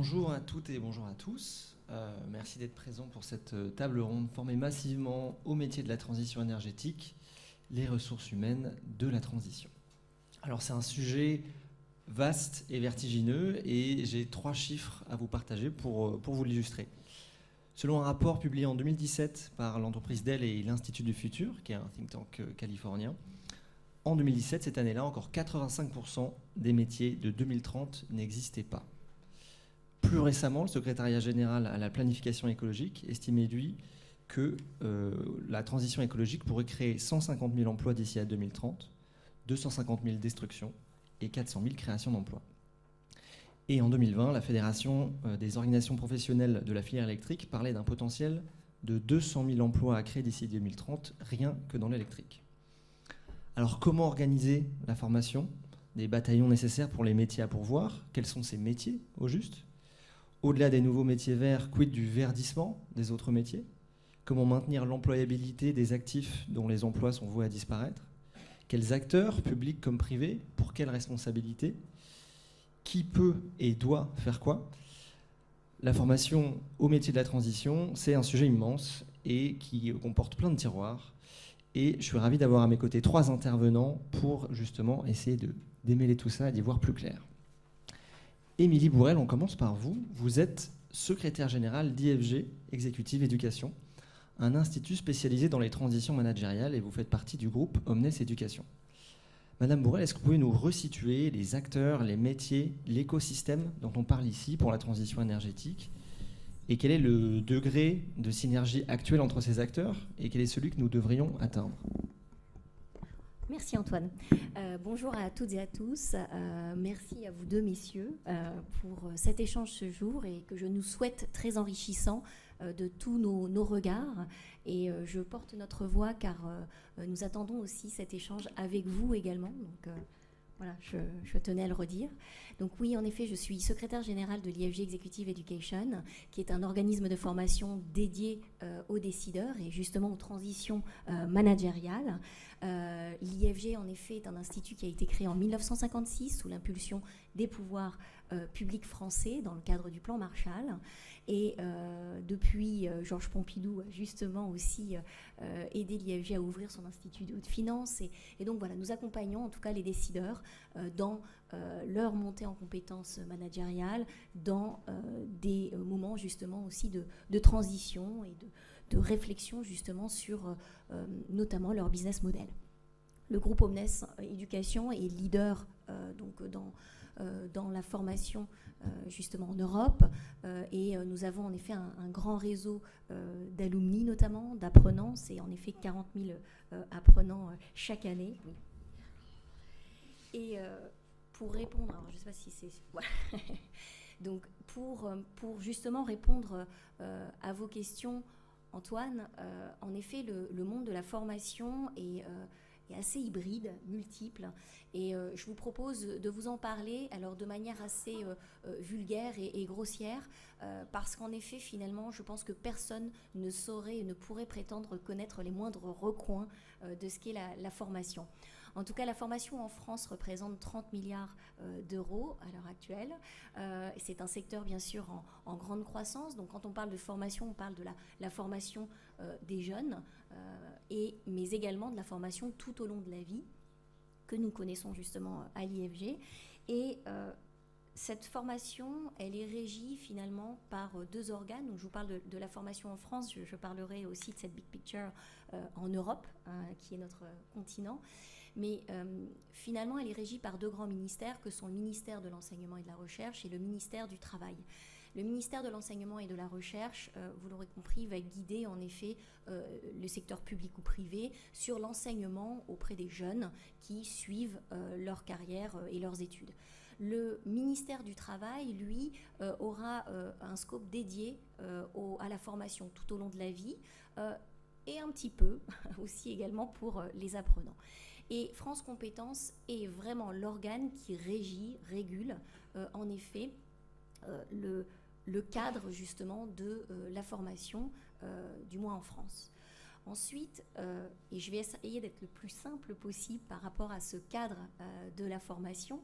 Bonjour à toutes et bonjour à tous. Merci d'être présents pour cette table ronde formée massivement au métier de la transition énergétique, les ressources humaines de la transition. Alors c'est un sujet vaste et vertigineux et j'ai 3 chiffres à vous partager pour vous l'illustrer. Selon un rapport publié en 2017 par l'entreprise Dell et l'Institut du Futur, qui est un think tank californien, en 2017, cette année-là, encore 85% des métiers de 2030 n'existaient pas. Plus récemment, le secrétariat général à la planification écologique estimait, lui, que la transition écologique pourrait créer 150 000 emplois d'ici à 2030, 250 000 destructions et 400 000 créations d'emplois. Et en 2020, la Fédération des organisations professionnelles de la filière électrique parlait d'un potentiel de 200 000 emplois à créer d'ici 2030, rien que dans l'électrique. Alors comment organiser la formation des bataillons nécessaires pour les métiers à pourvoir? Quels sont ces métiers au juste? Au-delà des nouveaux métiers verts, quid du verdissement des autres métiers? Comment maintenir l'employabilité des actifs dont les emplois sont voués à disparaître? Quels acteurs, publics comme privés, pour quelles responsabilités? Qui peut et doit faire quoi? La formation au métier de la transition, c'est un sujet immense et qui comporte plein de tiroirs. Et je suis ravi d'avoir à mes côtés 3 intervenants pour justement essayer de démêler tout ça et d'y voir plus clair. Émilie Bourrel, on commence par vous. Vous êtes secrétaire générale d'IFG, Executive Éducation, un institut spécialisé dans les transitions managériales, et vous faites partie du groupe Omnes Éducation. Madame Bourrel, est-ce que vous pouvez nous resituer les acteurs, les métiers, l'écosystème dont on parle ici pour la transition énergétique? Et quel est le degré de synergie actuel entre ces acteurs et quel est celui que nous devrions atteindre? Merci Antoine. Bonjour à toutes et à tous. Merci à vous deux messieurs pour cet échange ce jour et que je nous souhaite très enrichissant de tous nos regards. Et je porte notre voix car nous attendons aussi cet échange avec vous également. Donc voilà, je tenais à le redire. Donc oui, en effet, je suis secrétaire générale de l'IFG Executive Education, qui est un organisme de formation dédié aux décideurs et justement aux transitions managériales. L'IFG, en effet, est un institut qui a été créé en 1956 sous l'impulsion des pouvoirs publics français dans le cadre du plan Marshall. Et depuis, Georges Pompidou a justement aussi aidé l'IFG à ouvrir son institut de haute finance. Et donc voilà, nous accompagnons en tout cas les décideurs dans leur montée en compétences managériales, dans des moments justement aussi de transition et de réflexion justement sur notamment leur business model. Le groupe Omnes Éducation est leader donc dans la formation justement en Europe et nous avons en effet un grand réseau d'alumni notamment, d'apprenants. C'est en effet 40 000 apprenants chaque année. Oui. Et pour répondre, alors je ne sais pas si c'est... Voilà. Donc pour justement répondre à vos questions, Antoine, en effet, le monde de la formation est assez hybride, multiple, et je vous propose de vous en parler alors de manière assez vulgaire et grossière, parce qu'en effet, finalement, je pense que personne ne saurait et ne pourrait prétendre connaître les moindres recoins de ce qu'est la formation. En tout cas, la formation en France représente 30 milliards d'euros à l'heure actuelle. C'est un secteur, bien sûr, en grande croissance. Donc, quand on parle de formation, on parle de la formation des jeunes, mais également de la formation tout au long de la vie, que nous connaissons justement à l'IFG. Et cette formation, elle est régie finalement par 2 organes. Donc, je vous parle de la formation en France. Je parlerai aussi de cette big picture en Europe, qui est notre continent. Mais finalement, elle est régie par 2 grands ministères que sont le ministère de l'Enseignement et de la Recherche et le ministère du Travail. Le ministère de l'Enseignement et de la Recherche, vous l'aurez compris, va guider en effet le secteur public ou privé sur l'enseignement auprès des jeunes qui suivent leur carrière et leurs études. Le ministère du Travail, lui, aura un scope dédié à la formation tout au long de la vie et un petit peu aussi également pour les apprenants. Et France Compétences est vraiment l'organe qui régule en effet le cadre justement de la formation, du moins en France. Ensuite, et je vais essayer d'être le plus simple possible par rapport à ce cadre de la formation,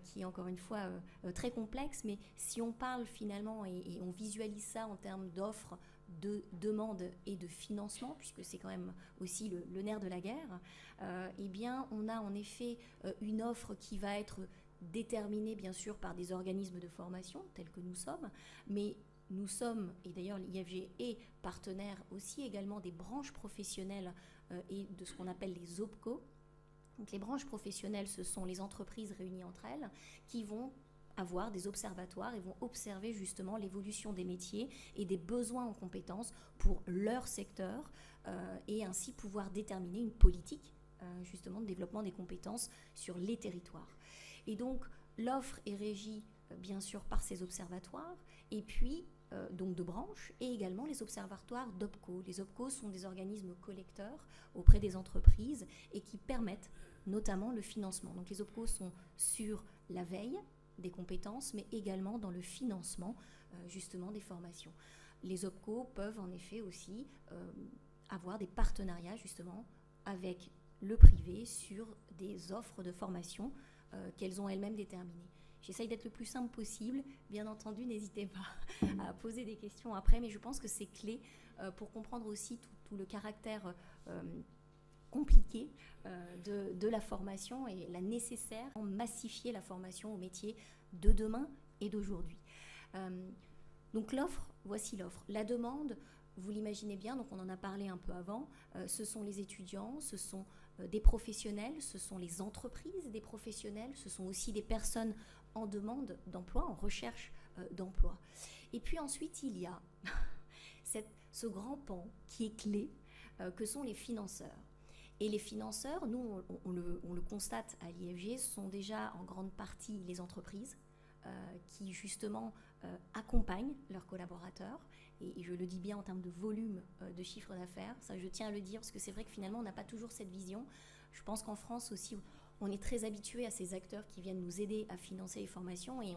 qui est encore une fois très complexe, mais si on parle finalement et on visualise ça en termes d'offres, de demande et de financement, puisque c'est quand même aussi le nerf de la guerre, eh bien on a en effet une offre qui va être déterminée bien sûr par des organismes de formation tels que nous sommes, mais nous sommes, et d'ailleurs l'IFG est partenaire aussi également des branches professionnelles et de ce qu'on appelle les OPCO. Donc les branches professionnelles, ce sont les entreprises réunies entre elles qui vont avoir des observatoires et vont observer justement l'évolution des métiers et des besoins en compétences pour leur secteur et ainsi pouvoir déterminer une politique justement de développement des compétences sur les territoires. Et donc l'offre est régie bien sûr par ces observatoires et puis donc de branches et également les observatoires d'OPCO. Les OPCO sont des organismes collecteurs auprès des entreprises et qui permettent notamment le financement. Donc les OPCO sont sur la veille des compétences, mais également dans le financement justement des formations. Les OPCO peuvent en effet aussi avoir des partenariats justement avec le privé sur des offres de formation qu'elles ont elles-mêmes déterminées. J'essaye d'être le plus simple possible. Bien entendu, n'hésitez pas à poser des questions après, mais je pense que c'est clé pour comprendre aussi tout le caractère compliqué de la formation et la nécessaire de massifier la formation aux métiers de demain et d'aujourd'hui. Donc l'offre, voici l'offre. La demande, vous l'imaginez bien, donc on en a parlé un peu avant, ce sont les étudiants, ce sont des professionnels, ce sont les entreprises des professionnels, ce sont aussi des personnes en demande d'emploi, en recherche d'emploi. Et puis ensuite, il y a ce grand pan qui est clé, que sont les financeurs. Et les financeurs, nous, on le constate à l'IFG, sont déjà en grande partie les entreprises qui, justement, accompagnent leurs collaborateurs. Et je le dis bien en termes de volume de chiffre d'affaires. Ça, je tiens à le dire, parce que c'est vrai que finalement, on n'a pas toujours cette vision. Je pense qu'en France aussi, on est très habitué à ces acteurs qui viennent nous aider à financer les formations et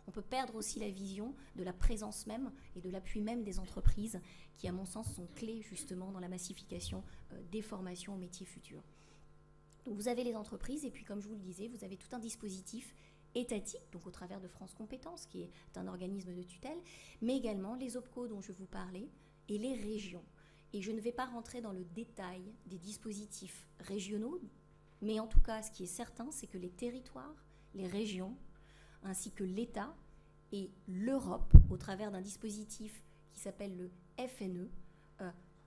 on peut perdre aussi la vision de la présence même et de l'appui même des entreprises qui, à mon sens, sont clés justement dans la massification des formations aux métiers futurs. Donc vous avez les entreprises et puis, comme je vous le disais, vous avez tout un dispositif étatique, donc au travers de France Compétences, qui est un organisme de tutelle, mais également les OPCO dont je vous parlais et les régions. Et je ne vais pas rentrer dans le détail des dispositifs régionaux, mais en tout cas, ce qui est certain, c'est que les territoires, les régions, ainsi que l'État et l'Europe, au travers d'un dispositif qui s'appelle le FNE,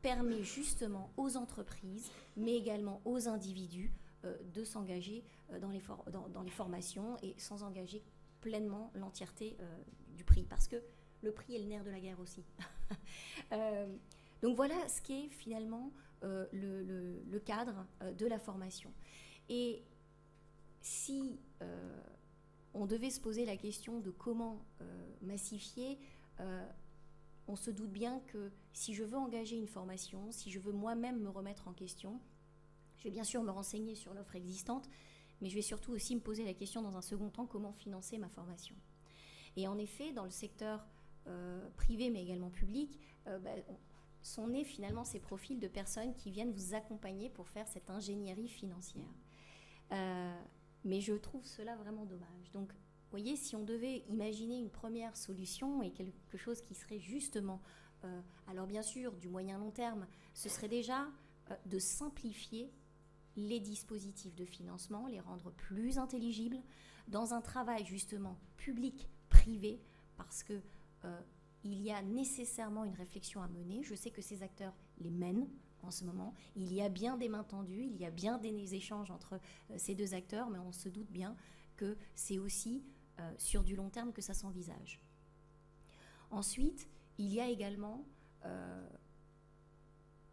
permet justement aux entreprises, mais également aux individus, de s'engager dans les formations et sans engager pleinement l'entièreté du prix, parce que le prix est le nerf de la guerre aussi. Donc voilà ce qui est finalement le cadre de la formation. Et si on devait se poser la question de comment massifier, on se doute bien que si je veux engager une formation, si je veux moi-même me remettre en question, je vais bien sûr me renseigner sur l'offre existante, mais je vais surtout aussi me poser la question dans un second temps, comment financer ma formation. Et en effet, dans le secteur privé, mais également public, sont nés finalement ces profils de personnes qui viennent vous accompagner pour faire cette ingénierie financière. Mais je trouve cela vraiment dommage. Donc, vous voyez, si on devait imaginer une première solution et quelque chose qui serait justement, alors bien sûr, du moyen-long terme, ce serait déjà de simplifier les dispositifs de financement, les rendre plus intelligibles, dans un travail justement public-privé, parce que il y a nécessairement une réflexion à mener. Je sais que ces acteurs les mènent en ce moment. Il y a bien des mains tendues, il y a bien des échanges entre ces deux acteurs, mais on se doute bien que c'est aussi sur du long terme que ça s'envisage. Ensuite, il y a également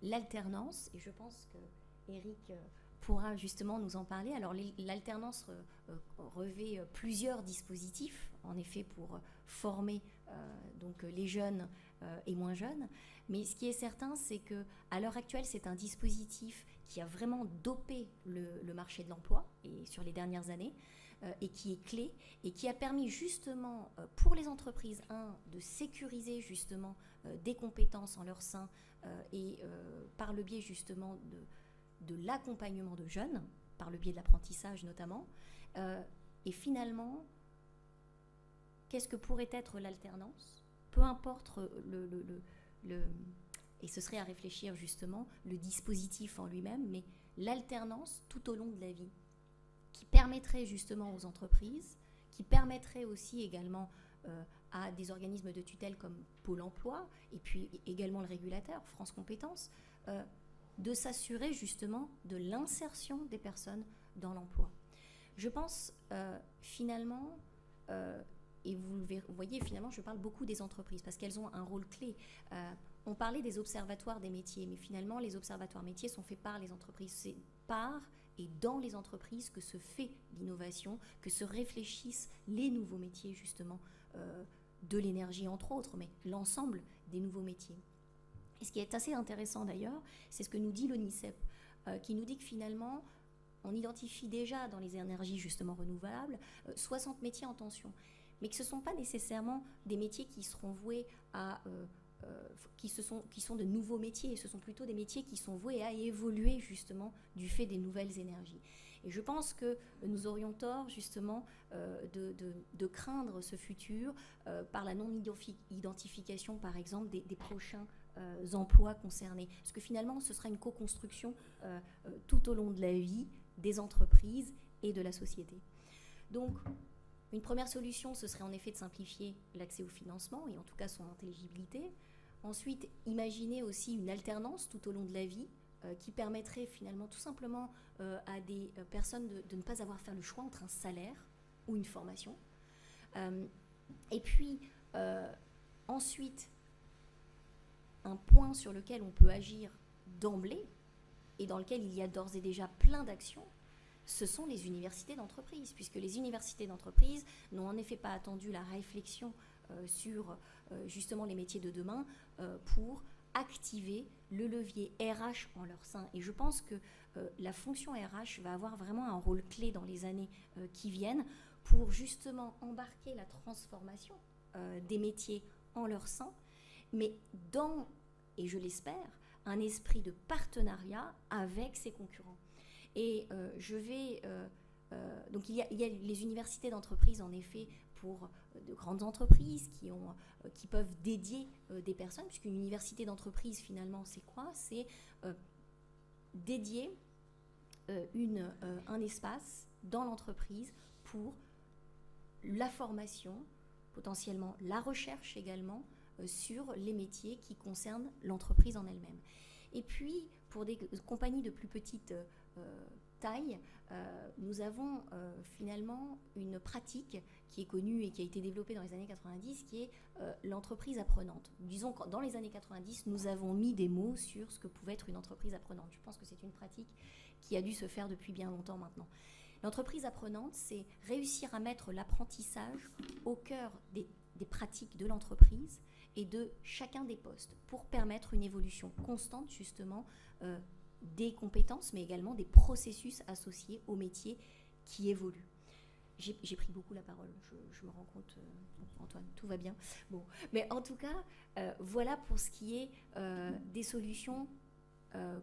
l'alternance, et je pense que Eric pourra justement nous en parler. Alors l'alternance revêt plusieurs dispositifs, en effet, pour former donc les jeunes et moins jeunes. Mais ce qui est certain, c'est qu'à l'heure actuelle, c'est un dispositif qui a vraiment dopé le marché de l'emploi et sur les dernières années, et qui est clé et qui a permis justement pour les entreprises, de sécuriser justement des compétences en leur sein et par le biais justement de l'accompagnement de jeunes, par le biais de l'apprentissage notamment, Et finalement, qu'est-ce que pourrait être l'alternance? Peu importe et ce serait à réfléchir justement, le dispositif en lui-même, mais l'alternance tout au long de la vie, qui permettrait justement aux entreprises, qui permettrait aussi également à des organismes de tutelle comme Pôle emploi, et puis également le régulateur, France Compétences, de s'assurer justement de l'insertion des personnes dans l'emploi. Je pense finalement, et vous voyez finalement, je parle beaucoup des entreprises, parce qu'elles ont un rôle clé. On parlait des observatoires des métiers, mais finalement, les observatoires métiers sont faits par les entreprises. C'est par et dans les entreprises que se fait l'innovation, que se réfléchissent les nouveaux métiers, justement, de l'énergie, entre autres, mais l'ensemble des nouveaux métiers. Et ce qui est assez intéressant, d'ailleurs, c'est ce que nous dit l'ONICEP, qui nous dit que finalement, on identifie déjà dans les énergies, justement, renouvelables, 60 métiers en tension, mais que ce ne sont pas nécessairement des métiers qui seront voués à... qui sont de nouveaux métiers, ce sont plutôt des métiers qui sont voués à évoluer justement du fait des nouvelles énergies. Et je pense que nous aurions tort justement de craindre ce futur par la non-identification par exemple des prochains emplois concernés. Parce que finalement ce sera une co-construction tout au long de la vie des entreprises et de la société. Donc une première solution, ce serait en effet de simplifier l'accès au financement et en tout cas son intelligibilité. Ensuite, imaginer aussi une alternance tout au long de la vie qui permettrait finalement tout simplement à des personnes de ne pas avoir à faire le choix entre un salaire ou une formation. Et puis, ensuite, un point sur lequel on peut agir d'emblée et dans lequel il y a d'ores et déjà plein d'actions, ce sont les universités d'entreprise, puisque les universités d'entreprise n'ont en effet pas attendu la réflexion sur justement les métiers de demain pour activer le levier RH en leur sein. Et je pense que la fonction RH va avoir vraiment un rôle clé dans les années qui viennent pour justement embarquer la transformation des métiers en leur sein, mais dans, et je l'espère, un esprit de partenariat avec ses concurrents. Et donc il y a les universités d'entreprise en effet pour de grandes entreprises qui peuvent dédier des personnes, puisqu'une université d'entreprise finalement c'est quoi? C'est dédier un espace dans l'entreprise pour la formation, potentiellement la recherche également sur les métiers qui concernent l'entreprise en elle-même. Et puis pour des compagnies de plus petite taille, nous avons finalement une pratique qui est connue et qui a été développée dans les années 90, qui est l'entreprise apprenante. Disons que dans les années 90, nous avons mis des mots sur ce que pouvait être une entreprise apprenante. Je pense que c'est une pratique qui a dû se faire depuis bien longtemps maintenant. L'entreprise apprenante, c'est réussir à mettre l'apprentissage au cœur des pratiques de l'entreprise et de chacun des postes pour permettre une évolution constante justement des compétences, mais également des processus associés au métier qui évoluent. J'ai pris beaucoup la parole, je me rends compte, Antoine, tout va bien. Bon, mais en tout cas, voilà pour ce qui est des solutions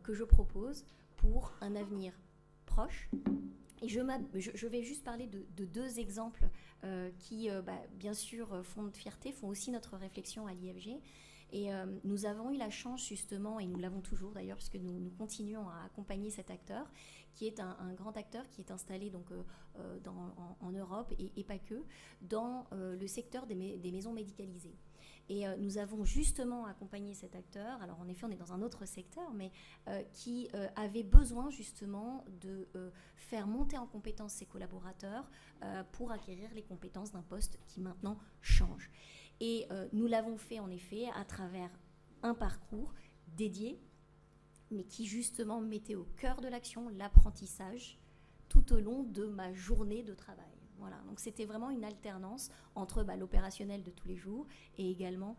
que je propose pour un avenir proche. Et je vais juste parler de deux exemples qui, bien sûr, font de fierté, font aussi notre réflexion à l'IFG. Et nous avons eu la chance justement, et nous l'avons toujours d'ailleurs, puisque nous continuons à accompagner cet acteur, qui est un grand acteur qui est installé donc, en Europe et pas que, dans le secteur des maisons médicalisées. Et nous avons justement accompagné cet acteur, alors en effet on est dans un autre secteur, mais qui avait besoin justement de faire monter en compétence ses collaborateurs pour acquérir les compétences d'un poste qui maintenant change. Et nous l'avons fait en effet à travers un parcours dédié, mais qui justement mettait au cœur de l'action l'apprentissage tout au long de ma journée de travail. Voilà, donc c'était vraiment une alternance entre l'opérationnel de tous les jours et également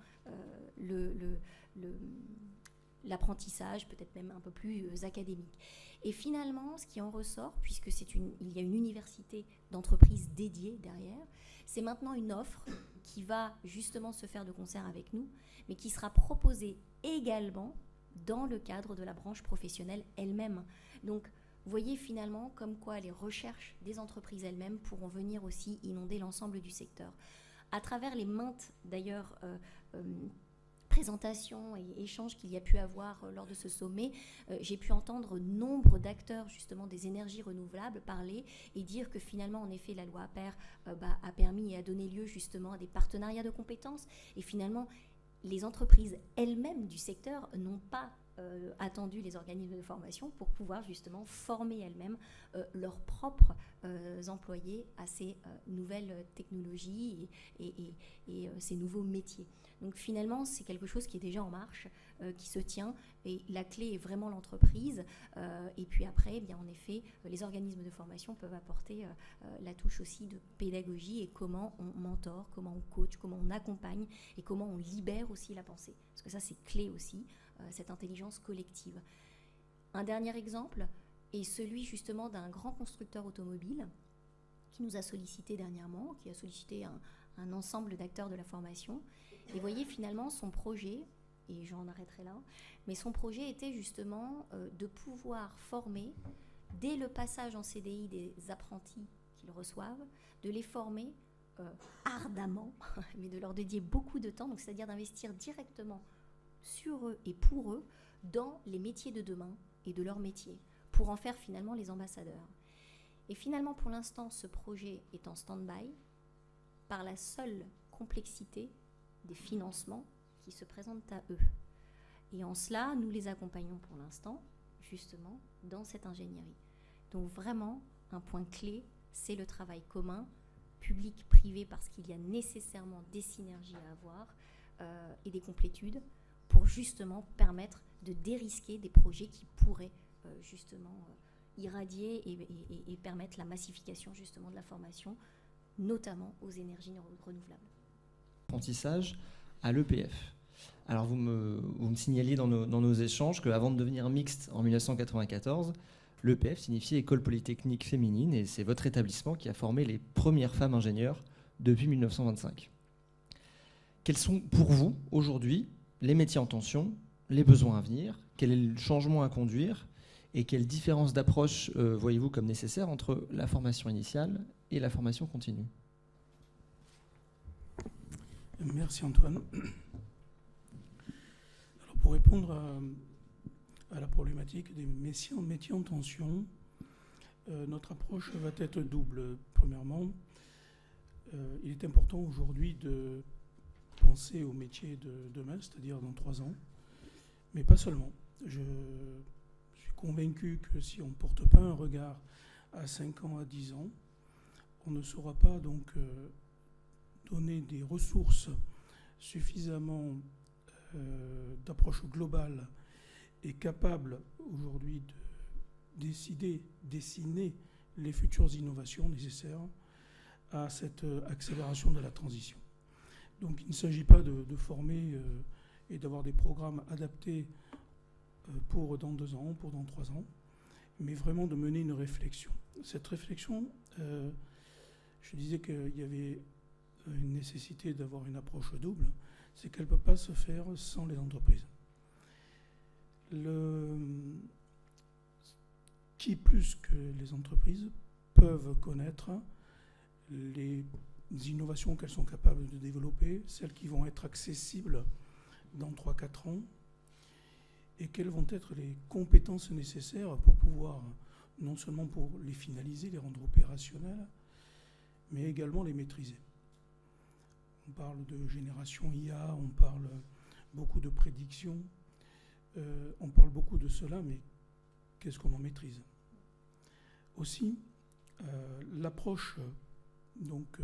l'apprentissage, peut-être même un peu plus académique. Et finalement, ce qui en ressort, puisque il y a une université d'entreprise dédiée derrière, c'est maintenant une offre qui va justement se faire de concert avec nous, mais qui sera proposée également dans le cadre de la branche professionnelle elle-même. Donc, Vous voyez finalement comme quoi les recherches des entreprises elles-mêmes pourront venir aussi inonder l'ensemble du secteur. À travers les maintes, d'ailleurs, présentations et échanges qu'il y a pu avoir lors de ce sommet, j'ai pu entendre nombre d'acteurs justement des énergies renouvelables parler et dire que finalement, en effet, la loi APER a permis et a donné lieu justement à des partenariats de compétences. Et finalement, les entreprises elles-mêmes du secteur n'ont pas attendu les organismes de formation pour pouvoir justement former elles-mêmes leurs propres employés à ces nouvelles technologies et ces nouveaux métiers. Donc finalement, c'est quelque chose qui est déjà en marche, qui se tient, et la clé est vraiment l'entreprise. Et puis après, eh bien, en effet, les organismes de formation peuvent apporter la touche aussi de pédagogie et comment on mentore, comment on coach, comment on accompagne et comment on libère aussi la pensée. Parce que ça, c'est clé aussi, cette intelligence collective. Un dernier exemple est celui justement d'un grand constructeur automobile qui nous a sollicité dernièrement, qui a sollicité un ensemble d'acteurs de la formation. Et vous voyez, finalement, son projet, et j'en arrêterai là, mais son projet était justement de pouvoir former, dès le passage en CDI des apprentis qu'ils reçoivent, de les former ardemment, mais de leur dédier beaucoup de temps, donc c'est-à-dire d'investir directement sur eux et pour eux dans les métiers de demain et de leur métier, pour en faire finalement les ambassadeurs. Et finalement, pour l'instant, ce projet est en stand-by par la seule complexité des financements qui se présentent à eux. Et en cela, nous les accompagnons pour l'instant, justement, dans cette ingénierie. Donc vraiment, un point clé, c'est le travail commun, public-privé, parce qu'il y a nécessairement des synergies à avoir et des complétudes pour justement permettre de dérisquer des projets qui pourraient justement irradier et permettre la massification justement de la formation, notamment aux énergies renouvelables. Apprentissage à l'EPF. Alors vous me signaliez dans nos échanges qu'avant de devenir mixte en 1994, l'EPF signifiait École Polytechnique Féminine, et c'est votre établissement qui a formé les premières femmes ingénieures depuis 1925. Quels sont pour vous aujourd'hui les métiers en tension, les besoins à venir, quel est le changement à conduire et quelle différence d'approche voyez-vous comme nécessaire entre la formation initiale et la formation continue ? Merci Antoine. Alors pour répondre à la problématique des métiers en tension, notre approche va être double. Premièrement, il est important aujourd'hui de penser au métier de demain, c'est-à-dire dans 3 ans, mais pas seulement. Je suis convaincu que si on ne porte pas un regard à 5 ans, à 10 ans, on ne saura pas donc donner des ressources suffisamment d'approche globale et capable aujourd'hui de dessiner les futures innovations nécessaires à cette accélération de la transition. Donc il ne s'agit pas de former et d'avoir des programmes adaptés pour dans 2 ans, pour dans 3 ans, mais vraiment de mener une réflexion. Cette réflexion, je disais qu'il y avait une nécessité d'avoir une approche double, c'est qu'elle ne peut pas se faire sans les entreprises. Qui plus que les entreprises peuvent connaître les innovations qu'elles sont capables de développer, celles qui vont être accessibles dans 3-4 ans, et quelles vont être les compétences nécessaires pour pouvoir, non seulement pour les finaliser, les rendre opérationnelles, mais également les maîtriser. On parle de génération IA, on parle beaucoup de prédiction, on parle beaucoup de cela, mais qu'est-ce qu'on en maîtrise ? Aussi, l'approche donc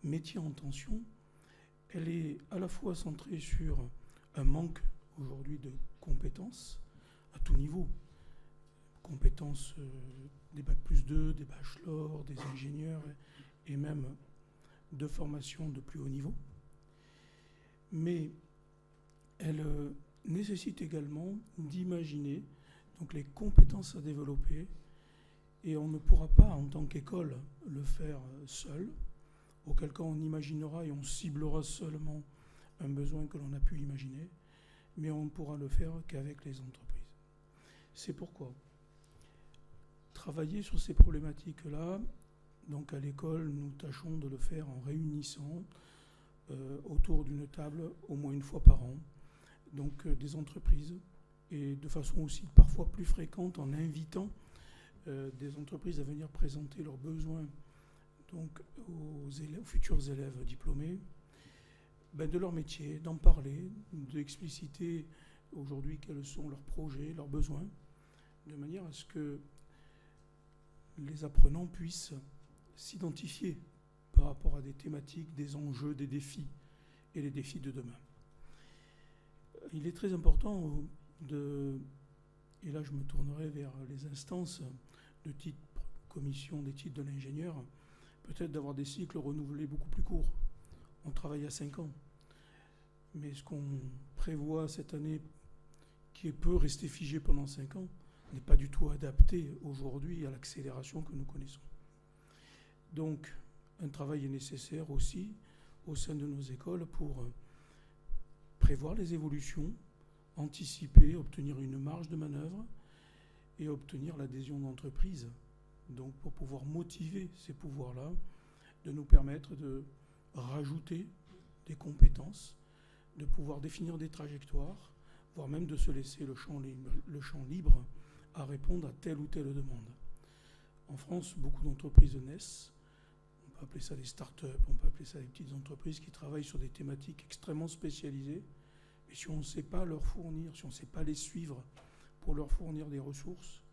métier en tension, elle est à la fois centrée sur un manque aujourd'hui de compétences à tout niveau, compétences des Bac+2, des bachelors, des ingénieurs et même de formation de plus haut niveau. Mais elle nécessite également d'imaginer donc les compétences à développer, et on ne pourra pas en tant qu'école le faire seul, auquel cas on imaginera et on ciblera seulement un besoin que l'on a pu imaginer, mais on ne pourra le faire qu'avec les entreprises. C'est pourquoi travailler sur ces problématiques-là, donc à l'école, nous tâchons de le faire en réunissant autour d'une table au moins une fois par an, donc des entreprises, et de façon aussi parfois plus fréquente en invitant des entreprises à venir présenter leurs besoins donc aux futurs élèves diplômés, de leur métier, d'en parler, d'expliciter aujourd'hui quels sont leurs projets, leurs besoins, de manière à ce que les apprenants puissent s'identifier par rapport à des thématiques, des enjeux, des défis et les défis de demain. Il est très important et là je me tournerai vers les instances de type commission d'éthique de l'ingénieur, peut-être d'avoir des cycles renouvelés beaucoup plus courts. On travaille à 5 ans. Mais ce qu'on prévoit cette année, qui peut rester figé pendant 5 ans, n'est pas du tout adapté aujourd'hui à l'accélération que nous connaissons. Donc, un travail est nécessaire aussi au sein de nos écoles pour prévoir les évolutions, anticiper, obtenir une marge de manœuvre et obtenir l'adhésion d'entreprises. Donc, pour pouvoir motiver ces pouvoirs-là, de nous permettre de rajouter des compétences, de pouvoir définir des trajectoires, voire même de se laisser le champ libre à répondre à telle ou telle demande. En France, beaucoup d'entreprises naissent. On peut appeler ça des start-up, on peut appeler ça des petites entreprises qui travaillent sur des thématiques extrêmement spécialisées. Et si on ne sait pas leur fournir, si on ne sait pas les suivre pour leur fournir des ressources,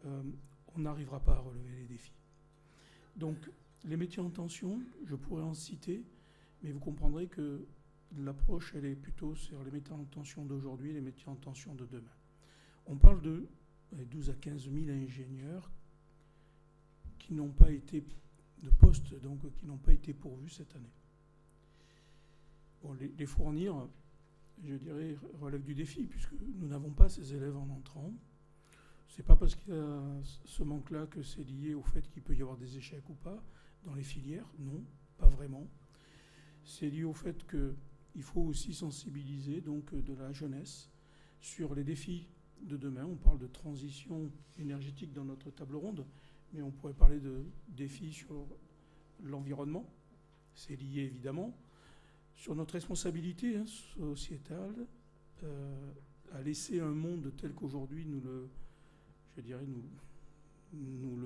on n'arrivera pas à relever les défis. Donc, les métiers en tension, je pourrais en citer, mais vous comprendrez que l'approche, elle est plutôt sur les métiers en tension d'aujourd'hui, les métiers en tension de demain. On parle de 12 à 15 000 ingénieurs qui n'ont pas été de postes, donc qui n'ont pas été pourvus cette année. Bon, les fournir, je dirais, relève du défi, puisque nous n'avons pas ces élèves en entrant. C'est pas parce qu'il y a ce manque-là que c'est lié au fait qu'il peut y avoir des échecs ou pas dans les filières. Non, pas vraiment. C'est lié au fait qu'il faut aussi sensibiliser donc de la jeunesse sur les défis de demain. On parle de transition énergétique dans notre table ronde, mais on pourrait parler de défis sur l'environnement. C'est lié évidemment sur notre responsabilité sociétale à laisser un monde tel qu'aujourd'hui nous le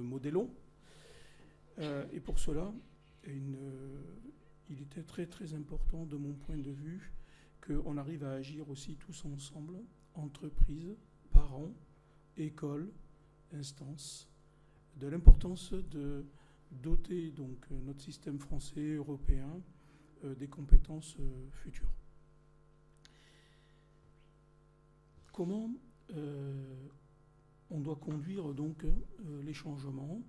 modélons. Et pour cela, il était très très important de mon point de vue qu'on arrive à agir aussi tous ensemble, entreprises, parents, écoles, instances, de l'importance de doter donc notre système français, européen, des compétences futures. Comment on doit conduire donc les changements?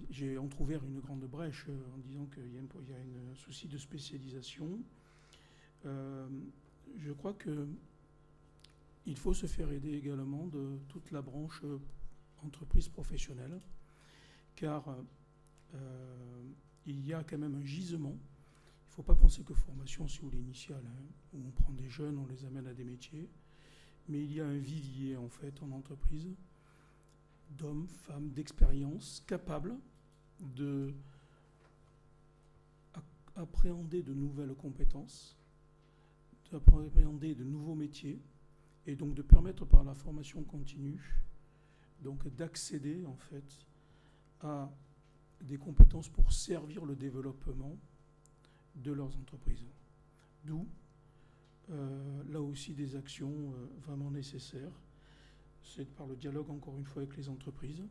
J'ai entrouvert une grande brèche en disant qu'il y a un souci de spécialisation. Je crois qu'il faut se faire aider également de toute la branche entreprise professionnelle, car il y a quand même un gisement. Il ne faut pas penser que formation, c'est l'initiale, où on prend des jeunes, on les amène à des métiers, mais il y a un vivier en fait en entreprise d'hommes, femmes, d'expérience, capables d'appréhender de nouvelles compétences, d'appréhender de nouveaux métiers, et donc de permettre par la formation continue donc d'accéder en fait à des compétences pour servir le développement de leurs entreprises. D'où là aussi des actions vraiment nécessaires. C'est par le dialogue, encore une fois, avec les entreprises.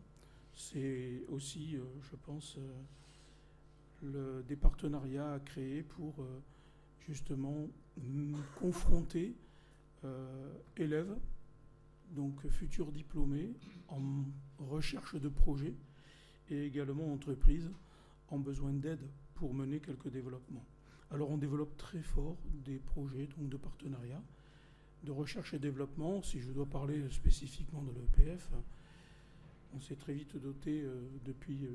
C'est aussi, je pense, des partenariats à créer pour justement confronter élèves, donc futurs diplômés, en recherche de projets, et également entreprises en besoin d'aide pour mener quelques développements. Alors on développe très fort des projets donc de partenariat, de recherche et développement. Si je dois parler spécifiquement de l'EPF, on s'est très vite doté depuis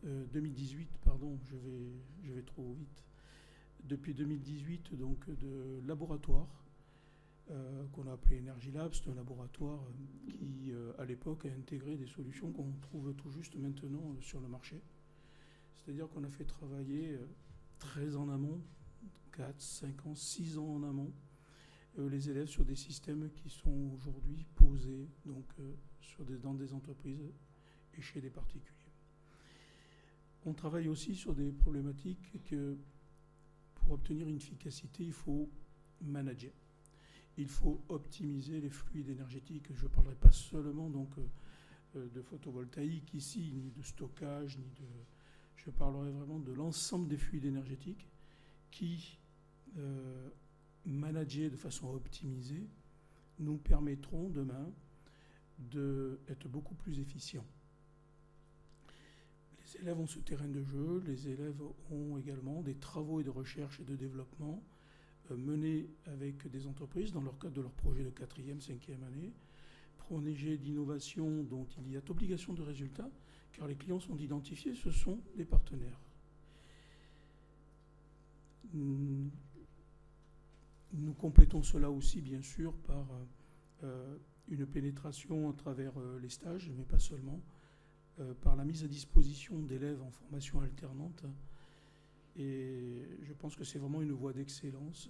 2018, pardon, je vais trop vite. Depuis 2018, donc de laboratoires qu'on a appelé Energy Lab. C'est un laboratoire qui, à l'époque, a intégré des solutions qu'on trouve tout juste maintenant sur le marché. C'est-à-dire qu'on a fait travailler très en amont, 4, 5 ans, 6 ans en amont, les élèves sur des systèmes qui sont aujourd'hui posés donc, dans des entreprises et chez des particuliers. On travaille aussi sur des problématiques que pour obtenir une efficacité, il faut manager. Il faut optimiser les fluides énergétiques. Je ne parlerai pas seulement donc, de photovoltaïque ici, ni de stockage, je parlerai vraiment de l'ensemble des fluides énergétiques qui, managés de façon optimisée, nous permettront demain d'être beaucoup plus efficients. Les élèves ont ce terrain de jeu, les élèves ont également des travaux et de recherche et de développement menés avec des entreprises dans le cadre de leur projet de 4e, 5e année, projet d'innovation dont il y a obligation de résultat, car les clients sont identifiés, ce sont des partenaires. Nous complétons cela aussi, bien sûr, par une pénétration à travers les stages, mais pas seulement, par la mise à disposition d'élèves en formation alternante. Et je pense que c'est vraiment une voie d'excellence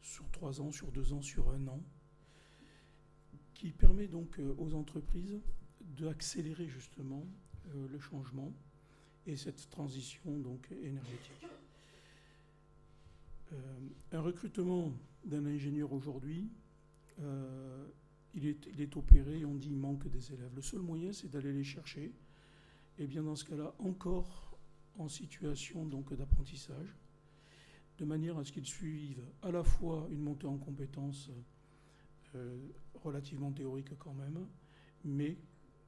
sur 3 ans, sur 2 ans, sur 1 an, qui permet donc aux entreprises d'accélérer justement le changement et cette transition donc énergétique. Un recrutement d'un ingénieur aujourd'hui, il est opéré, on dit il manque des élèves. Le seul moyen, c'est d'aller les chercher. Et bien dans ce cas-là, encore en situation donc d'apprentissage, de manière à ce qu'ils suivent à la fois une montée en compétences relativement théorique quand même, mais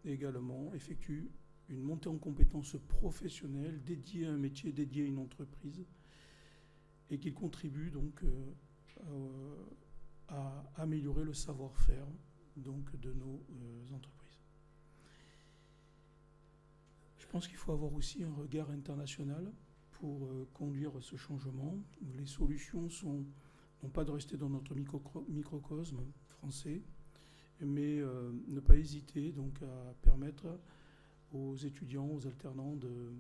également effectuent une montée en compétences professionnelles dédiée à un métier, dédiée à une entreprise, et qu'ils contribuent donc à améliorer le savoir-faire donc de nos entreprises. Je pense qu'il faut avoir aussi un regard international pour conduire ce changement. Les solutions non pas de rester dans notre microcosme français, mais ne pas hésiter donc à permettre aux étudiants, aux alternants de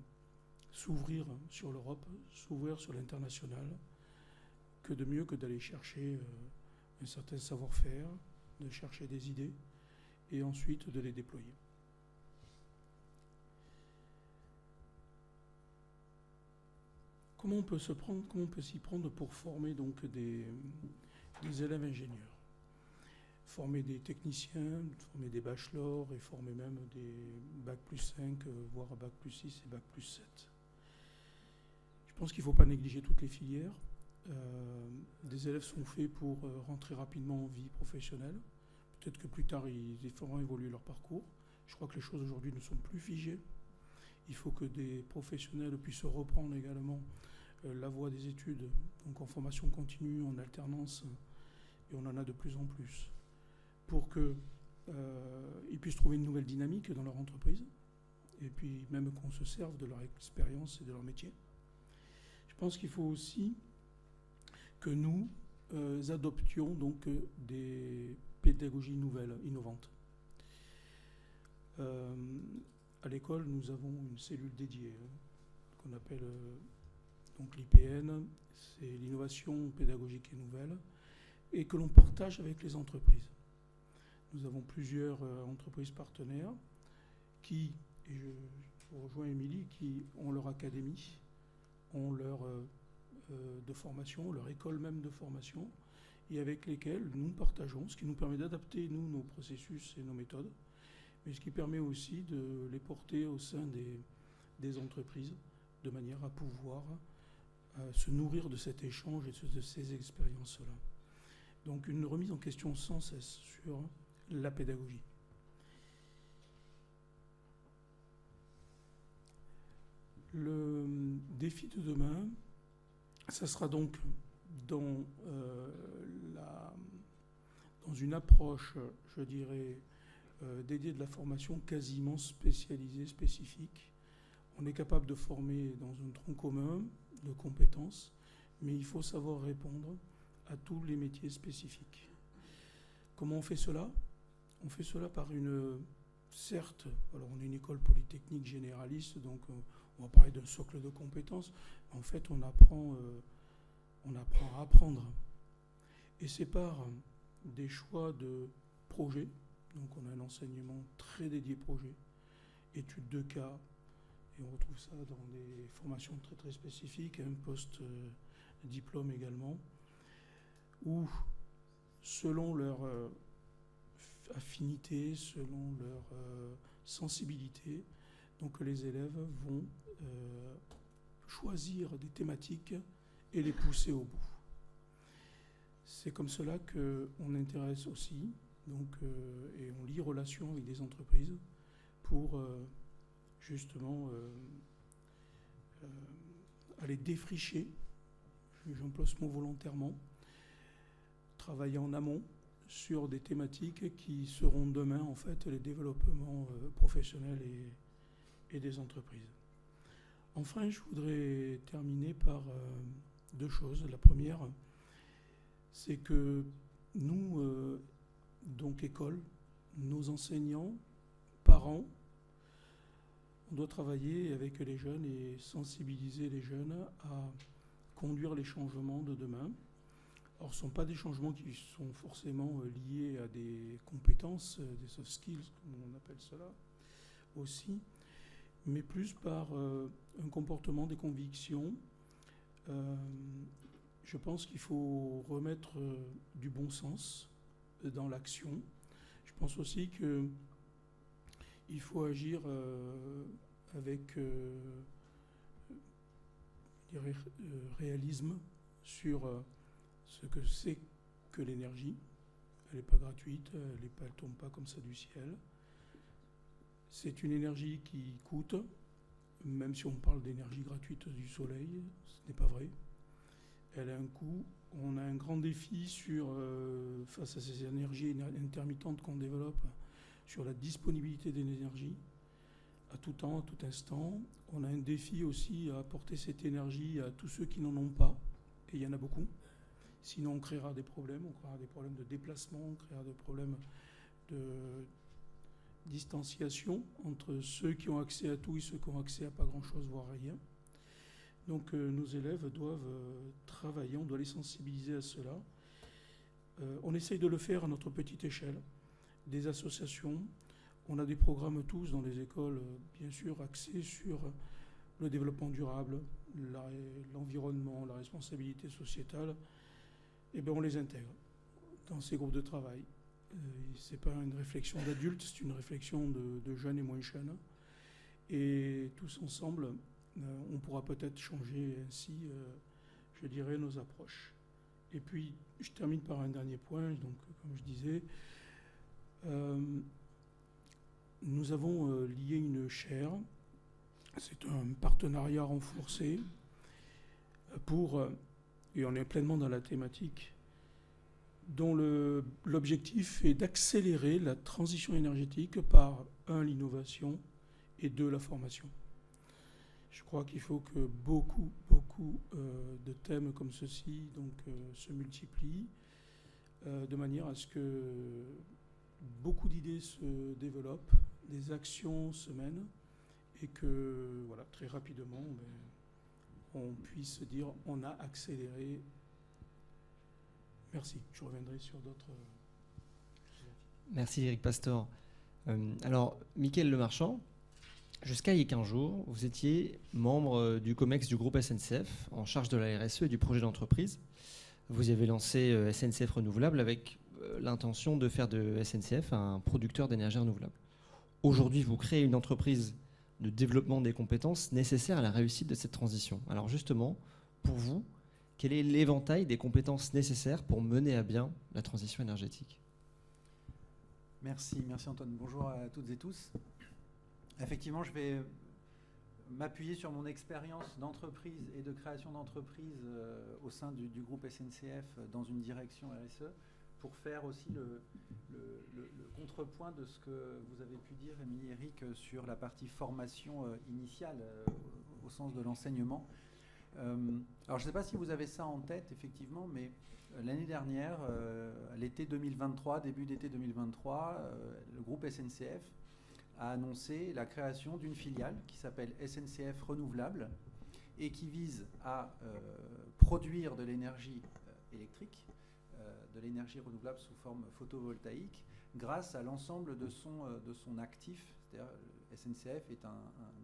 s'ouvrir sur l'Europe, s'ouvrir sur l'international, que de mieux que d'aller chercher un certain savoir-faire, de chercher des idées et ensuite de les déployer. Comment on peut s'y prendre pour former donc des élèves ingénieurs? Former des techniciens, former des bachelors et former même des bac plus 5, voire bac plus 6 et bac plus 7. Je pense qu'il ne faut pas négliger toutes les filières. Des élèves sont faits pour rentrer rapidement en vie professionnelle. Peut-être que plus tard, ils feront évoluer leur parcours. Je crois que les choses aujourd'hui ne sont plus figées. Il faut que des professionnels puissent reprendre également la voie des études, donc en formation continue, en alternance, et on en a de plus en plus, pour qu'ils puissent trouver une nouvelle dynamique dans leur entreprise, et puis même qu'on se serve de leur expérience et de leur métier. Je pense qu'il faut aussi que nous adoptions donc des pédagogies nouvelles, innovantes. À l'école, nous avons une cellule dédiée qu'on appelle donc l'IPN, c'est l'innovation pédagogique et nouvelle, et que l'on partage avec les entreprises. Nous avons plusieurs entreprises partenaires qui, et je rejoins Émilie, qui ont leur académie, ont leur de formation, leur école même de formation, et avec lesquelles nous partageons, ce qui nous permet d'adapter, nous, nos processus et nos méthodes, mais ce qui permet aussi de les porter au sein des entreprises, de manière à pouvoir se nourrir de cet échange et de ces expériences-là. Donc une remise en question sans cesse sur la pédagogie. Le défi de demain, ça sera donc dans une approche, je dirais, dédiée de la formation quasiment spécialisée, spécifique. On est capable de former dans un tronc commun de compétences, mais il faut savoir répondre à tous les métiers spécifiques. Comment on fait cela? On fait cela par certes, alors on est une école polytechnique généraliste, donc on va parler d'un socle de compétences. En fait, on apprend à apprendre. Et c'est par des choix de projets. Donc on a un enseignement très dédié projet, études de cas, et on retrouve ça dans des formations très très spécifiques, un post-diplôme également, où selon leur affinité, selon leur sensibilité, donc les élèves vont choisir des thématiques et les pousser au bout. C'est comme cela qu'on intéresse aussi, donc, et on lie relations avec des entreprises pour justement aller défricher, j'emploie ce mot volontairement, travailler en amont sur des thématiques qui seront demain en fait les développements professionnels et des entreprises. Enfin, je voudrais terminer par deux choses. La première, c'est que nous, donc école, nos enseignants, parents, on doit travailler avec les jeunes et sensibiliser les jeunes à conduire les changements de demain. Alors, ce ne sont pas des changements qui sont forcément liés à des compétences, des soft skills, comme on appelle cela aussi, mais plus par un comportement, des convictions. Je pense qu'il faut remettre du bon sens dans l'action. Je pense aussi qu'il faut agir avec réalisme sur ce que c'est que l'énergie. Elle n'est pas gratuite, elle ne tombe pas comme ça du ciel. C'est une énergie qui coûte, même si on parle d'énergie gratuite du soleil, ce n'est pas vrai. Elle a un coût. On a un grand défi face à ces énergies intermittentes qu'on développe, sur la disponibilité de l'énergie à tout temps, à tout instant. On a un défi aussi à apporter cette énergie à tous ceux qui n'en ont pas, et il y en a beaucoup. Sinon, on créera des problèmes de déplacement, on créera des problèmes de distanciation entre ceux qui ont accès à tout et ceux qui ont accès à pas grand-chose, voire rien. Donc nos élèves doivent travailler, on doit les sensibiliser à cela. On essaye de le faire à notre petite échelle, des associations. On a des programmes tous dans les écoles, bien sûr, axés sur le développement durable, l'environnement, la responsabilité sociétale. Et bien on les intègre dans ces groupes de travail. Ce n'est pas une réflexion d'adultes, c'est une réflexion de jeunes et moins jeunes. Et tous ensemble, on pourra peut-être changer ainsi, je dirais, nos approches. Et puis, je termine par un dernier point. Donc, comme je disais, nous avons lié une chaire. C'est un partenariat renforcé et on est pleinement dans la thématique, dont l'objectif est d'accélérer la transition énergétique par, 1, l'innovation, et 2, la formation. Je crois qu'il faut que beaucoup de thèmes comme ceci se multiplient, de manière à ce que beaucoup d'idées se développent, des actions se mènent, et que voilà, très rapidement, on puisse dire on a accéléré. Merci. Je reviendrai sur d'autres. Merci Éric Pastor. Alors, Mickaël Lemarchand, jusqu'à il y a 15 jours, vous étiez membre du COMEX du groupe SNCF, en charge de la RSE et du projet d'entreprise. Vous avez lancé SNCF Renouvelable avec l'intention de faire de SNCF un producteur d'énergie renouvelable. Aujourd'hui, vous créez une entreprise de développement des compétences nécessaires à la réussite de cette transition. Alors justement, pour vous, quel est l'éventail des compétences nécessaires pour mener à bien la transition énergétique ? Merci Antoine. Bonjour à toutes et tous. Effectivement, je vais m'appuyer sur mon expérience d'entreprise et de création d'entreprise au sein du groupe SNCF dans une direction RSE pour faire aussi le contrepoint de ce que vous avez pu dire, Émilie et Eric, sur la partie formation initiale au sens de l'enseignement. Alors je ne sais pas si vous avez ça en tête, effectivement, mais l'année dernière, l'été 2023, début d'été 2023, le groupe SNCF a annoncé la création d'une filiale qui s'appelle SNCF Renouvelable et qui vise à produire de l'énergie électrique, de l'énergie renouvelable sous forme photovoltaïque, grâce à l'ensemble de son actif. C'est-à-dire, SNCF est un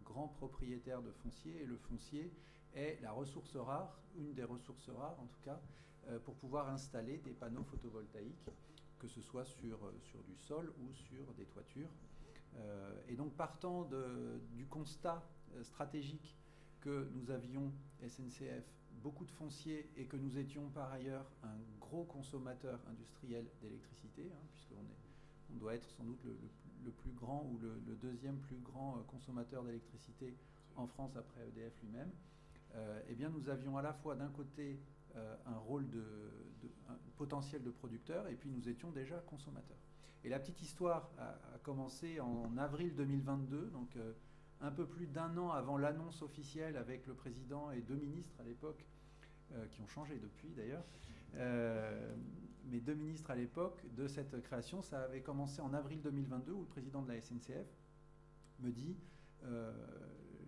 grand propriétaire de foncier, et le foncier est la ressource rare, une des ressources rares en tout cas, pour pouvoir installer des panneaux photovoltaïques, que ce soit sur du sol ou sur des toitures. Et donc partant du constat stratégique que nous avions, SNCF, beaucoup de foncier et que nous étions par ailleurs un gros consommateur industriel d'électricité, puisqu'on doit être sans doute le plus grand ou le deuxième plus grand consommateur d'électricité en France après EDF lui-même, eh bien nous avions à la fois d'un côté un rôle un potentiel de producteur et puis nous étions déjà consommateurs. Et la petite histoire a commencé en avril 2022, donc un peu plus d'un an avant l'annonce officielle avec le président et 2 ministres à l'époque, qui ont changé depuis d'ailleurs, mais 2 ministres à l'époque de cette création. Ça avait commencé en avril 2022 où le président de la SNCF me dit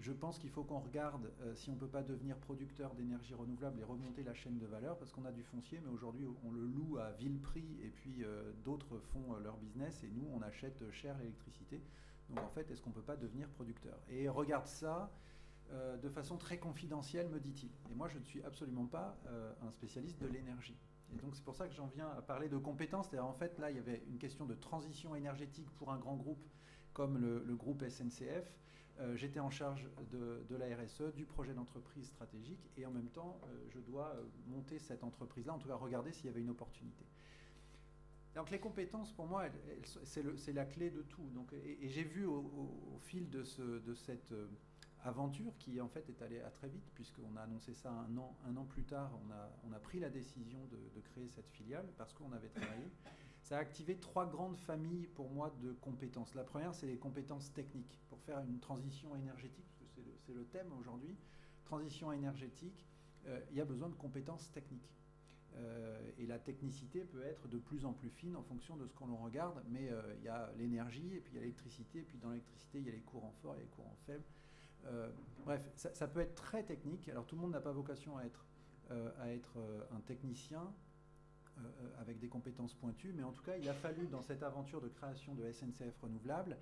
je pense qu'il faut qu'on regarde si on ne peut pas devenir producteur d'énergie renouvelable et remonter la chaîne de valeur, parce qu'on a du foncier, mais aujourd'hui on le loue à vil prix et puis d'autres font leur business et nous on achète cher l'électricité. Donc en fait, est-ce qu'on ne peut pas devenir producteur? Et regarde ça de façon très confidentielle, me dit-il. Et moi, je ne suis absolument pas un spécialiste de l'énergie. Et donc c'est pour ça que j'en viens à parler de compétences. C'est-à-dire en fait, là, il y avait une question de transition énergétique pour un grand groupe comme le groupe SNCF. J'étais en charge de la RSE, du projet d'entreprise stratégique, et en même temps, je dois monter cette entreprise-là, en tout cas regarder s'il y avait une opportunité. Donc les compétences, pour moi, c'est la clé de tout. Donc, et j'ai vu au fil de cette aventure, qui en fait est allée à très vite, puisqu'on a annoncé ça un an plus tard, on a pris la décision de créer cette filiale, parce qu'on avait travaillé. Ça a activé 3 grandes familles, pour moi, de compétences. La première, c'est les compétences techniques. Pour faire une transition énergétique, parce que c'est le thème aujourd'hui, transition énergétique, il y a besoin de compétences techniques. Et la technicité peut être de plus en plus fine en fonction de ce qu'on regarde, mais il y a l'énergie, et puis il y a l'électricité, et puis dans l'électricité, il y a les courants forts et les courants faibles. Bref, ça peut être très technique. Alors tout le monde n'a pas vocation à être un technicien avec des compétences pointues, mais en tout cas, il a fallu, dans cette aventure de création de SNCF Renouvelable,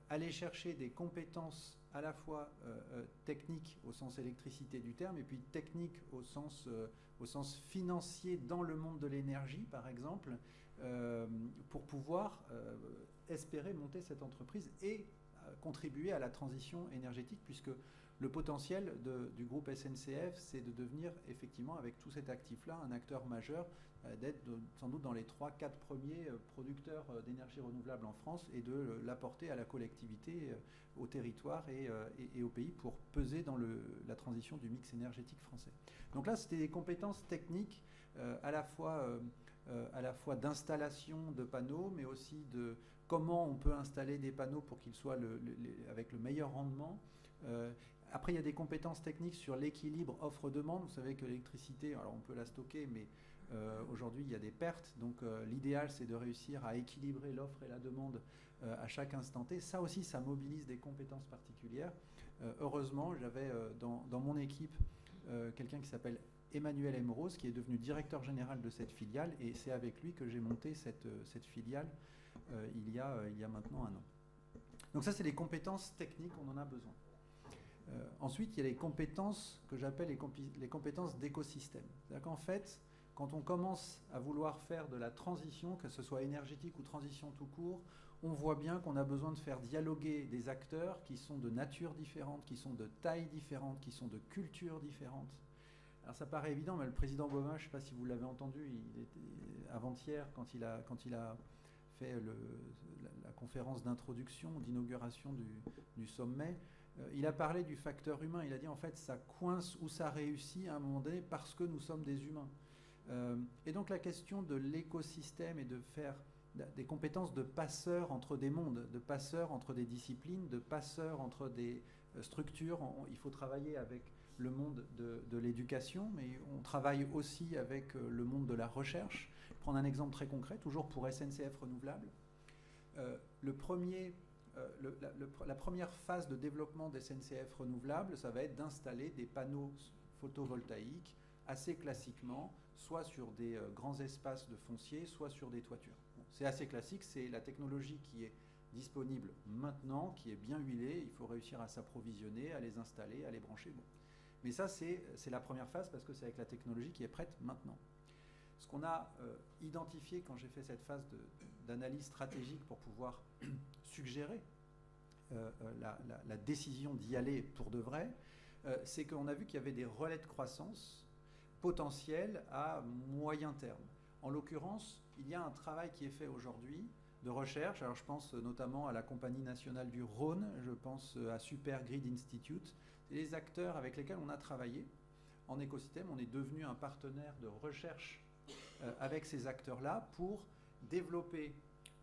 aller chercher des compétences à la fois techniques au sens électricité du terme, et puis techniques au sens financier dans le monde de l'énergie, par exemple, pour pouvoir espérer monter cette entreprise et contribuer à la transition énergétique, puisque le potentiel du groupe SNCF, c'est de devenir effectivement, avec tout cet actif-là, un acteur majeur, d'être sans doute dans les 3-4 premiers producteurs d'énergie renouvelable en France et de l'apporter à la collectivité, au territoire et au pays pour peser dans la transition du mix énergétique français. Donc là, c'était des compétences techniques à la fois d'installation de panneaux, mais aussi de comment on peut installer des panneaux pour qu'ils soient avec le meilleur rendement. Après, il y a des compétences techniques sur l'équilibre offre-demande. Vous savez que l'électricité, alors on peut la stocker, mais aujourd'hui, il y a des pertes. Donc l'idéal, c'est de réussir à équilibrer l'offre et la demande à chaque instant T. Ça aussi, ça mobilise des compétences particulières. Heureusement, j'avais dans mon équipe quelqu'un qui s'appelle Emmanuel Emerose, qui est devenu directeur général de cette filiale, et c'est avec lui que j'ai monté cette filiale il y a maintenant 1 an. Donc ça, c'est les compétences techniques, on en a besoin. Ensuite, il y a les compétences que j'appelle les compétences d'écosystème. C'est-à-dire qu'en fait, quand on commence à vouloir faire de la transition, que ce soit énergétique ou transition tout court, on voit bien qu'on a besoin de faire dialoguer des acteurs qui sont de nature différente, qui sont de taille différente, qui sont de culture différente. Alors ça paraît évident, mais le président Obama, je ne sais pas si vous l'avez entendu, il était avant-hier, quand il a fait la conférence d'introduction, d'inauguration du sommet, il a parlé du facteur humain. Il a dit en fait ça coince ou ça réussit à un moment donné parce que nous sommes des humains. Et donc la question de l'écosystème et de faire des compétences de passeurs entre des mondes, de passeurs entre des disciplines, de passeurs entre des structures. Il faut travailler avec le monde de l'éducation, mais on travaille aussi avec le monde de la recherche. Je vais prendre un exemple très concret, toujours pour SNCF Renouvelable. La première phase de développement des SNCF Renouvelable, ça va être d'installer des panneaux photovoltaïques assez classiquement, soit sur des grands espaces de foncier, soit sur des toitures. Bon, c'est assez classique, c'est la technologie qui est disponible maintenant, qui est bien huilée, il faut réussir à s'approvisionner, à les installer, à les brancher. Bon. Mais ça, c'est la première phase parce que c'est avec la technologie qui est prête maintenant. Ce qu'on a identifié quand j'ai fait cette phase d'analyse stratégique pour pouvoir suggérer la décision d'y aller pour de vrai, c'est qu'on a vu qu'il y avait des relais de croissance potentiels à moyen terme. En l'occurrence, il y a un travail qui est fait aujourd'hui de recherche. Alors je pense notamment à la Compagnie nationale du Rhône, je pense à Super Grid Institute. C'est les acteurs avec lesquels on a travaillé en écosystème. On est devenu un partenaire de recherche avec ces acteurs-là pour développer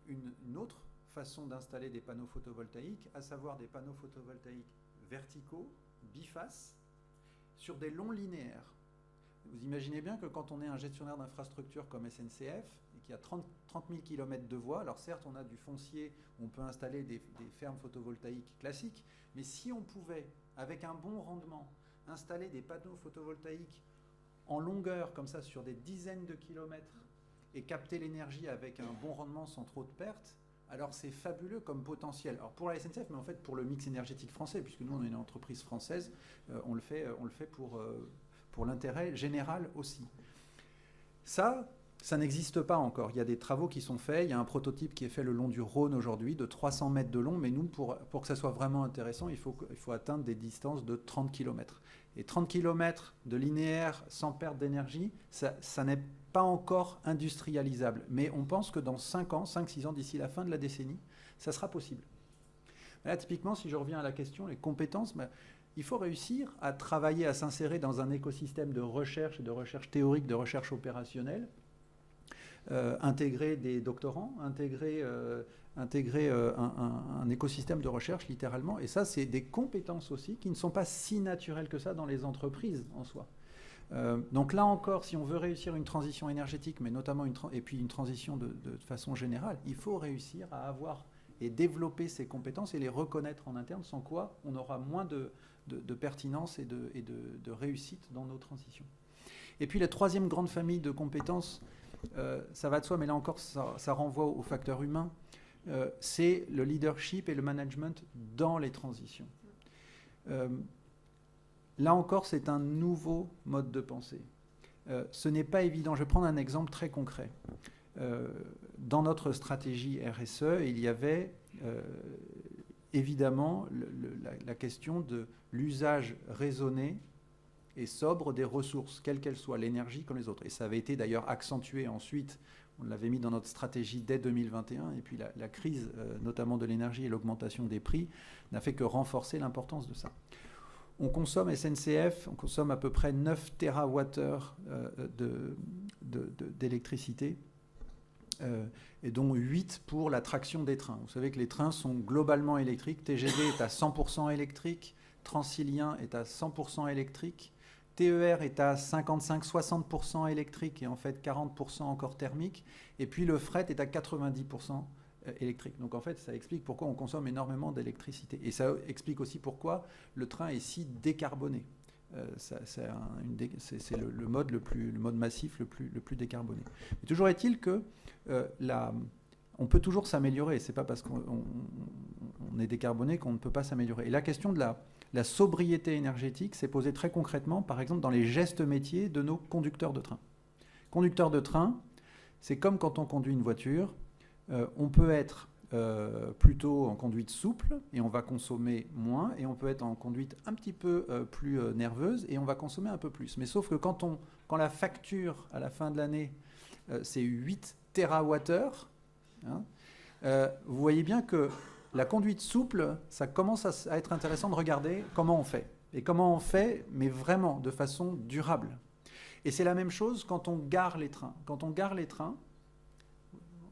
une autre façon d'installer des panneaux photovoltaïques, à savoir des panneaux photovoltaïques verticaux, bifaces, sur des longs linéaires. Vous imaginez bien que quand on est un gestionnaire d'infrastructure comme SNCF, et qu'il y a 30 000 km de voies, alors certes on a du foncier, on peut installer des fermes photovoltaïques classiques, mais si on pouvait, avec un bon rendement, installer des panneaux photovoltaïques en longueur, comme ça, sur des dizaines de kilomètres, et capter l'énergie avec un bon rendement sans trop de pertes, alors c'est fabuleux comme potentiel. Alors pour la SNCF, mais en fait pour le mix énergétique français, puisque nous on est une entreprise française, on le fait pour l'intérêt général aussi. Ça n'existe pas encore. Il y a des travaux qui sont faits, il y a un prototype qui est fait le long du Rhône aujourd'hui, de 300 mètres de long, mais nous, pour que ça soit vraiment intéressant, il faut atteindre des distances de 30 km. Et 30 km de linéaire sans perte d'énergie, ça n'est pas encore industrialisable. Mais on pense que dans 5-6 ans, d'ici la fin de la décennie, ça sera possible. Là, typiquement, si je reviens à la question, les compétences, il faut réussir à travailler, à s'insérer dans un écosystème de recherche théorique, de recherche opérationnelle, intégrer des doctorants, intégrer un écosystème de recherche littéralement. Et ça, c'est des compétences aussi qui ne sont pas si naturelles que ça dans les entreprises en soi. Donc là encore, si on veut réussir une transition énergétique, mais notamment et puis une transition de façon générale, il faut réussir à avoir et développer ces compétences et les reconnaître en interne, sans quoi on aura moins de pertinence et de réussite dans nos transitions. Et puis la troisième grande famille de compétences, ça va de soi, mais là encore, ça renvoie au facteur humain, c'est le leadership et le management dans les transitions. Là encore, c'est un nouveau mode de pensée. Ce n'est pas évident. Je vais prendre un exemple très concret. Dans notre stratégie RSE, il y avait évidemment la question de l'usage raisonné et sobre des ressources, quelles qu'elles soient, l'énergie comme les autres. Et ça avait été d'ailleurs accentué ensuite, on l'avait mis dans notre stratégie dès 2021, et puis la crise, notamment de l'énergie et l'augmentation des prix, n'a fait que renforcer l'importance de ça. On consomme, SNCF, on consomme à peu près 9 TWh d'électricité, et dont 8 pour la traction des trains. Vous savez que les trains sont globalement électriques. TGV est à 100% électrique, Transilien est à 100% électrique, TER est à 55-60% électrique et en fait 40% encore thermique, et puis le fret est à 90% électrique. Donc en fait, ça explique pourquoi on consomme énormément d'électricité. Et ça explique aussi pourquoi le train est si décarboné. C'est le mode massif le plus décarboné. Mais toujours est-il que on peut toujours s'améliorer. C'est pas parce qu'on est décarboné qu'on ne peut pas s'améliorer. Et la question de la sobriété énergétique s'est posée très concrètement, par exemple, dans les gestes métiers de nos conducteurs de train. Conducteur de train, c'est comme quand on conduit une voiture. On peut être plutôt en conduite souple et on va consommer moins, et on peut être en conduite un petit peu plus nerveuse et on va consommer un peu plus. Mais sauf que quand la facture à la fin de l'année, c'est 8 TWh, hein, vous voyez bien que la conduite souple, ça commence à être intéressant de regarder comment on fait. Et comment on fait, mais vraiment de façon durable. Et c'est la même chose quand on gare les trains. Quand on gare les trains,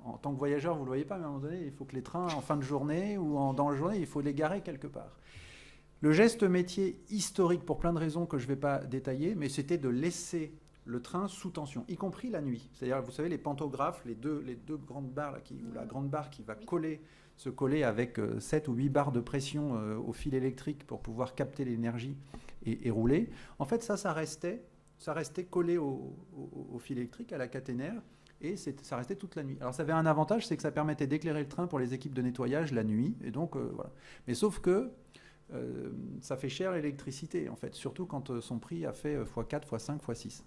en tant que voyageur, vous ne le voyez pas, mais à un moment donné, il faut que les trains, en fin de journée ou dans la journée, il faut les garer quelque part. Le geste métier historique, pour plein de raisons que je ne vais pas détailler, mais c'était de laisser le train sous tension, y compris la nuit. C'est-à-dire, vous savez, les pantographes, les deux grandes barres, là, ou la grande barre qui va se coller avec 7 ou 8 barres de pression au fil électrique pour pouvoir capter l'énergie et rouler. En fait, ça restait collé au fil électrique, à la caténaire, et ça restait toute la nuit. Alors ça avait un avantage, c'est que ça permettait d'éclairer le train pour les équipes de nettoyage la nuit, et donc voilà. Mais sauf que ça fait cher l'électricité, en fait, surtout quand son prix a fait x4, x5, x6.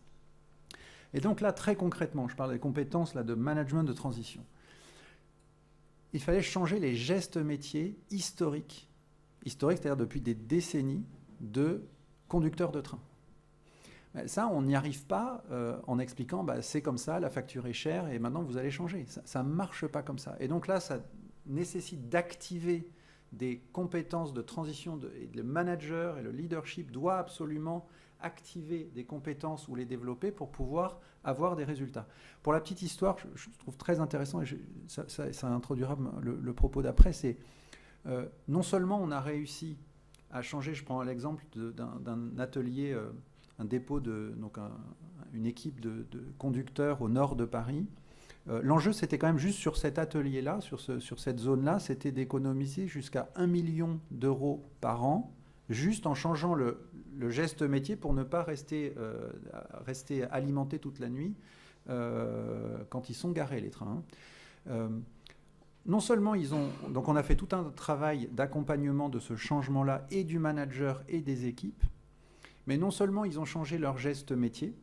Et donc là, très concrètement, je parle des compétences là, de management de transition. Il fallait changer les gestes métiers historiques, c'est-à-dire depuis des décennies, de conducteurs de train. Ça, on n'y arrive pas en expliquant c'est comme ça, la facture est chère et maintenant vous allez changer. Ça ne marche pas comme ça. Et donc là, ça nécessite d'activer des compétences de transition et le manager et le leadership doit absolument activer des compétences ou les développer pour pouvoir avoir des résultats. Pour la petite histoire, je trouve très intéressant, et ça introduira le propos d'après, c'est non seulement on a réussi à changer, je prends l'exemple d'un atelier, un dépôt, donc une équipe de conducteurs au nord de Paris. L'enjeu, c'était quand même juste sur cet atelier-là, sur cette zone-là, c'était d'économiser jusqu'à 1 million d'euros par an, juste en changeant le geste métier pour ne pas rester alimenté toute la nuit quand ils sont garés, les trains. Non seulement donc on a fait tout un travail d'accompagnement de ce changement-là et du manager et des équipes, mais non seulement ils ont changé leur geste métier,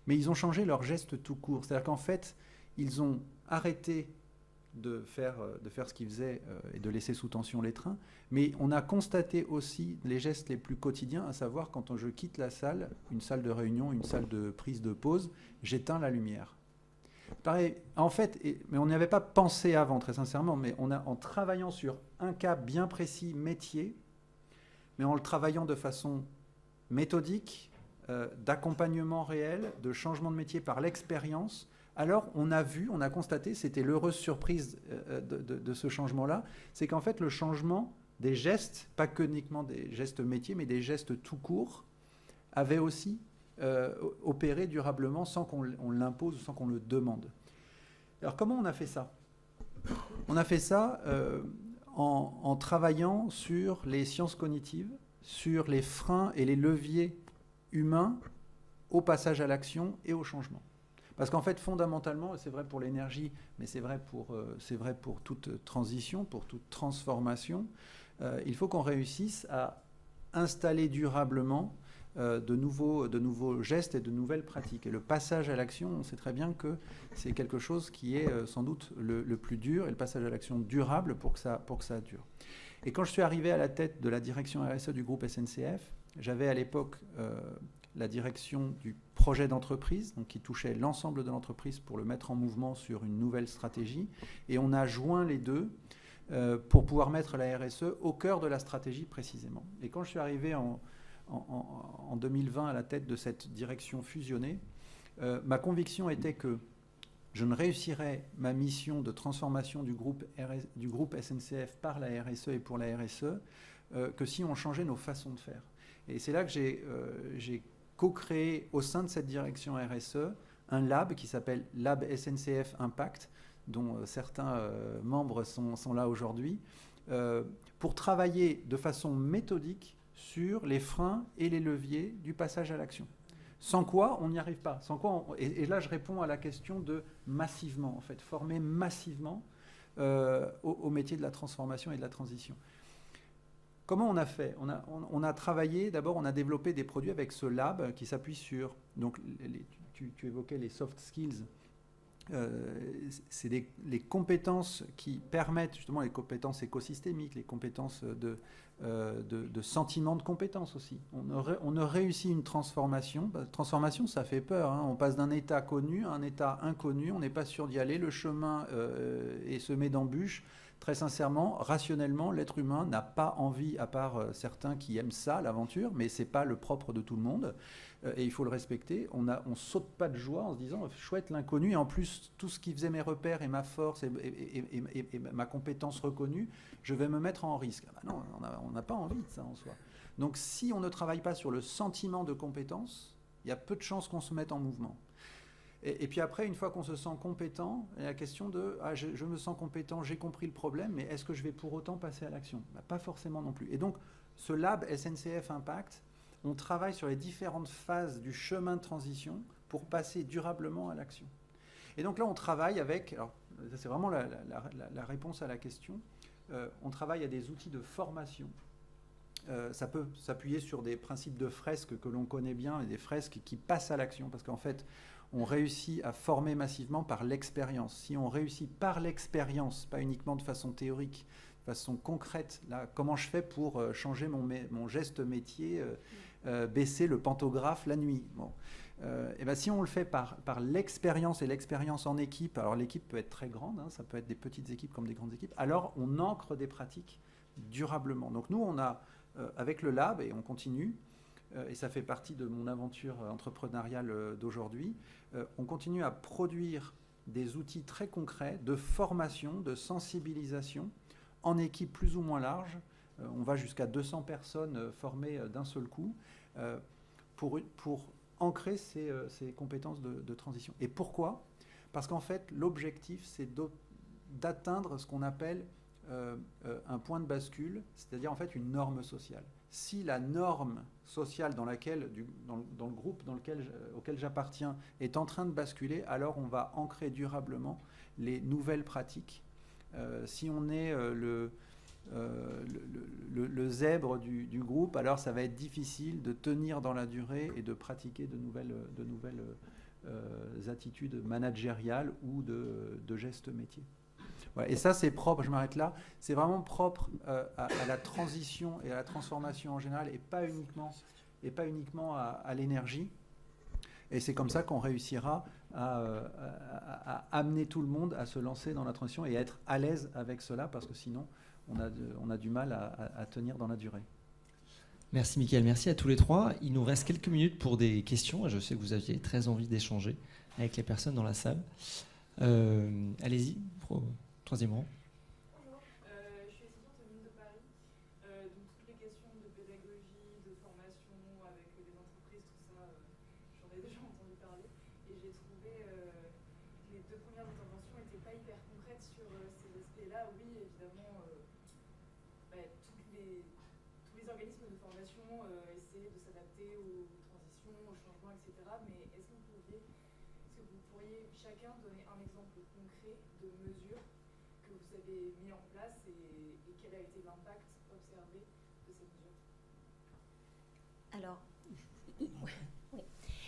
mais ils ont changé leur geste tout court. C'est-à-dire qu'en fait, ils ont arrêté de faire ce qu'ils faisaient et de laisser sous tension les trains, mais on a constaté aussi les gestes les plus quotidiens, à savoir quand je quitte la salle, une salle de réunion, une salle de prise de pause, j'éteins la lumière. Pareil, en fait, mais on n'y avait pas pensé avant, très sincèrement, mais en travaillant sur un cas bien précis, métier, mais en le travaillant de façon méthodique, d'accompagnement réel, de changement de métier par l'expérience, alors on a constaté, c'était l'heureuse surprise de ce changement-là, c'est qu'en fait le changement des gestes, pas que uniquement des gestes métiers, mais des gestes tout courts, avait aussi opéré durablement sans qu'on l'impose ou sans qu'on le demande. Alors comment on a fait ça ? On a fait ça en travaillant sur les sciences cognitives, sur les freins et les leviers humains au passage à l'action et au changement. Parce qu'en fait, fondamentalement, c'est vrai pour l'énergie, mais c'est vrai pour toute transition, pour toute transformation, il faut qu'on réussisse à installer durablement de nouveaux gestes et de nouvelles pratiques. Et le passage à l'action, on sait très bien que c'est quelque chose qui est sans doute le plus dur, et le passage à l'action durable pour que ça dure. Et quand je suis arrivé à la tête de la direction RSE du groupe SNCF, j'avais à l'époque la direction du projet d'entreprise, donc qui touchait l'ensemble de l'entreprise pour le mettre en mouvement sur une nouvelle stratégie. Et on a joint les deux pour pouvoir mettre la RSE au cœur de la stratégie précisément. Et quand je suis arrivé en 2020 à la tête de cette direction fusionnée, ma conviction était que je ne réussirais ma mission de transformation du groupe SNCF par la RSE et pour la RSE que si on changeait nos façons de faire. Et c'est là que j'ai co-créé au sein de cette direction RSE un lab qui s'appelle Lab SNCF Impact, dont certains membres sont là aujourd'hui, pour travailler de façon méthodique sur les freins et les leviers du passage à l'action. Sans quoi, on n'y arrive pas. Sans quoi et là, je réponds à la question de massivement, en fait, former massivement au métier de la transformation et de la transition. Comment on a fait ? On a travaillé, d'abord, on a développé des produits avec ce lab qui s'appuie sur, donc tu évoquais les soft skills, c'est les compétences qui permettent, justement, les compétences écosystémiques, les compétences de sentiment de compétence aussi. On a réussi une transformation. Transformation, ça fait peur, hein. On passe d'un état connu à un état inconnu, on n'est pas sûr d'y aller, le chemin est semé d'embûches. Très sincèrement, rationnellement, l'être humain n'a pas envie, à part certains qui aiment ça, l'aventure, mais ce n'est pas le propre de tout le monde, et il faut le respecter. On ne saute pas de joie en se disant « chouette l'inconnu », et en plus, tout ce qui faisait mes repères et ma force et ma compétence reconnue, je vais me mettre en risque. Ah ben non, on n'a pas envie de ça en soi. Donc si on ne travaille pas sur le sentiment de compétence, il y a peu de chances qu'on se mette en mouvement. Et puis après, une fois qu'on se sent compétent, il y a la question de « je me sens compétent, j'ai compris le problème, mais est-ce que je vais pour autant passer à l'action » Pas forcément non plus. Et donc, ce lab SNCF Impact, on travaille sur les différentes phases du chemin de transition pour passer durablement à l'action. Et donc là, on travaille avec... Alors, ça c'est vraiment la réponse à la question. On travaille à des outils de formation. Ça peut s'appuyer sur des principes de fresques que l'on connaît bien, et des fresques qui passent à l'action, parce qu'en fait, on réussit à former massivement par l'expérience. Si on réussit par l'expérience, pas uniquement de façon théorique, de façon concrète, là, comment je fais pour changer mon geste métier, baisser le pantographe la nuit. Bon. Et ben, si on le fait par l'expérience et l'expérience en équipe, alors l'équipe peut être très grande, hein, ça peut être des petites équipes comme des grandes équipes, alors on ancre des pratiques durablement. Donc nous, on a, avec le lab, et on continue, et ça fait partie de mon aventure entrepreneuriale d'aujourd'hui, on continue à produire des outils très concrets de formation, de sensibilisation en équipe plus ou moins large. On va jusqu'à 200 personnes formées d'un seul coup pour ancrer ces compétences de transition. Et pourquoi ? Parce qu'en fait, l'objectif, c'est d'atteindre ce qu'on appelle un point de bascule, c'est-à-dire en fait une norme sociale. Si la norme sociale dans le groupe auquel j'appartiens est en train de basculer, alors on va ancrer durablement les nouvelles pratiques. Si on est le zèbre du groupe, alors ça va être difficile de tenir dans la durée et de pratiquer de nouvelles attitudes managériales ou de gestes métiers. Voilà. Et ça, c'est propre, je m'arrête là, c'est vraiment propre à la transition et à la transformation en général, et pas uniquement à l'énergie. Et c'est comme ça qu'on réussira à amener tout le monde à se lancer dans la transition et à être à l'aise avec cela, parce que sinon, on a du mal à tenir dans la durée. Merci Mickaël, merci à tous les trois. Il nous reste quelques minutes pour des questions. Je sais que vous aviez très envie d'échanger avec les personnes dans la salle. Allez-y, troisième rang. Bonjour, je suis étudiante au Mines de Paris. Donc toutes les questions de pédagogie, de formation avec les entreprises, tout ça, j'en ai déjà entendu parler. Et j'ai trouvé que les deux premières interventions n'étaient pas hyper concrètes sur ces aspects-là. Oui, évidemment, tous les organismes de formation essaient de s'adapter aux transitions, aux changements, etc. Mais est-ce que vous pourriez chacun donner un exemple concret de mesure que vous avez mis en place et quel a été l'impact observé de ces mesures? Alors, oui.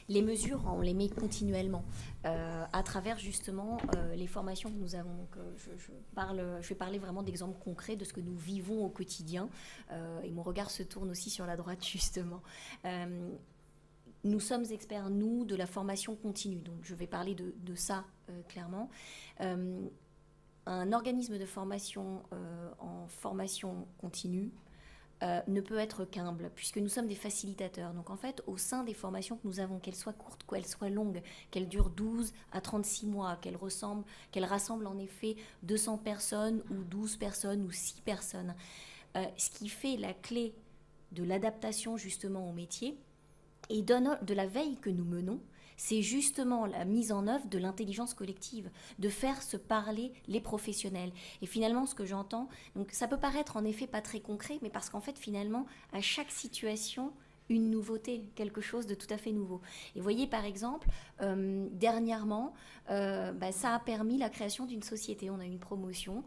Les mesures, on les met continuellement à travers justement les formations que nous avons. Donc, je vais parler vraiment d'exemples concrets de ce que nous vivons au quotidien et mon regard se tourne aussi sur la droite justement. Nous sommes experts, nous, de la formation continue. Donc, je vais parler de ça clairement. Un organisme de formation en formation continue ne peut être qu'humble, puisque nous sommes des facilitateurs. Donc en fait, au sein des formations que nous avons, qu'elles soient courtes, qu'elles soient longues, qu'elles durent 12 à 36 mois, qu'elles rassemblent en effet 200 personnes ou 12 personnes ou 6 personnes, ce qui fait la clé de l'adaptation justement au métier et de la veille que nous menons, c'est justement la mise en œuvre de l'intelligence collective, de faire se parler les professionnels. Et finalement, ce que j'entends, donc ça peut paraître en effet pas très concret, mais parce qu'en fait, finalement, à chaque situation, une nouveauté, quelque chose de tout à fait nouveau. Et vous voyez, par exemple, dernièrement, ça a permis la création d'une société. On a une promotion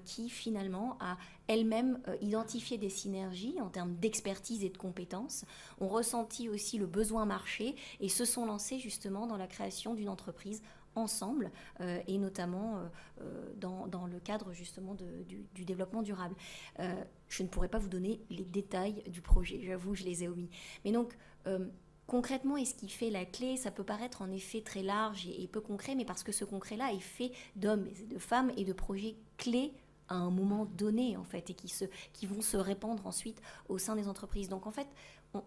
qui, finalement, a elle-même identifié des synergies en termes d'expertise et de compétences, ont ressenti aussi le besoin marché et se sont lancés, justement, dans la création d'une entreprise ensemble, et notamment dans le cadre justement du développement durable. Je ne pourrais pas vous donner les détails du projet, j'avoue, je les ai omis. Mais donc, concrètement, et ce qui fait la clé, ça peut paraître en effet très large et peu concret, mais parce que ce concret-là est fait d'hommes et de femmes et de projets clés à un moment donné, en fait, et qui vont se répandre ensuite au sein des entreprises. Donc, en fait,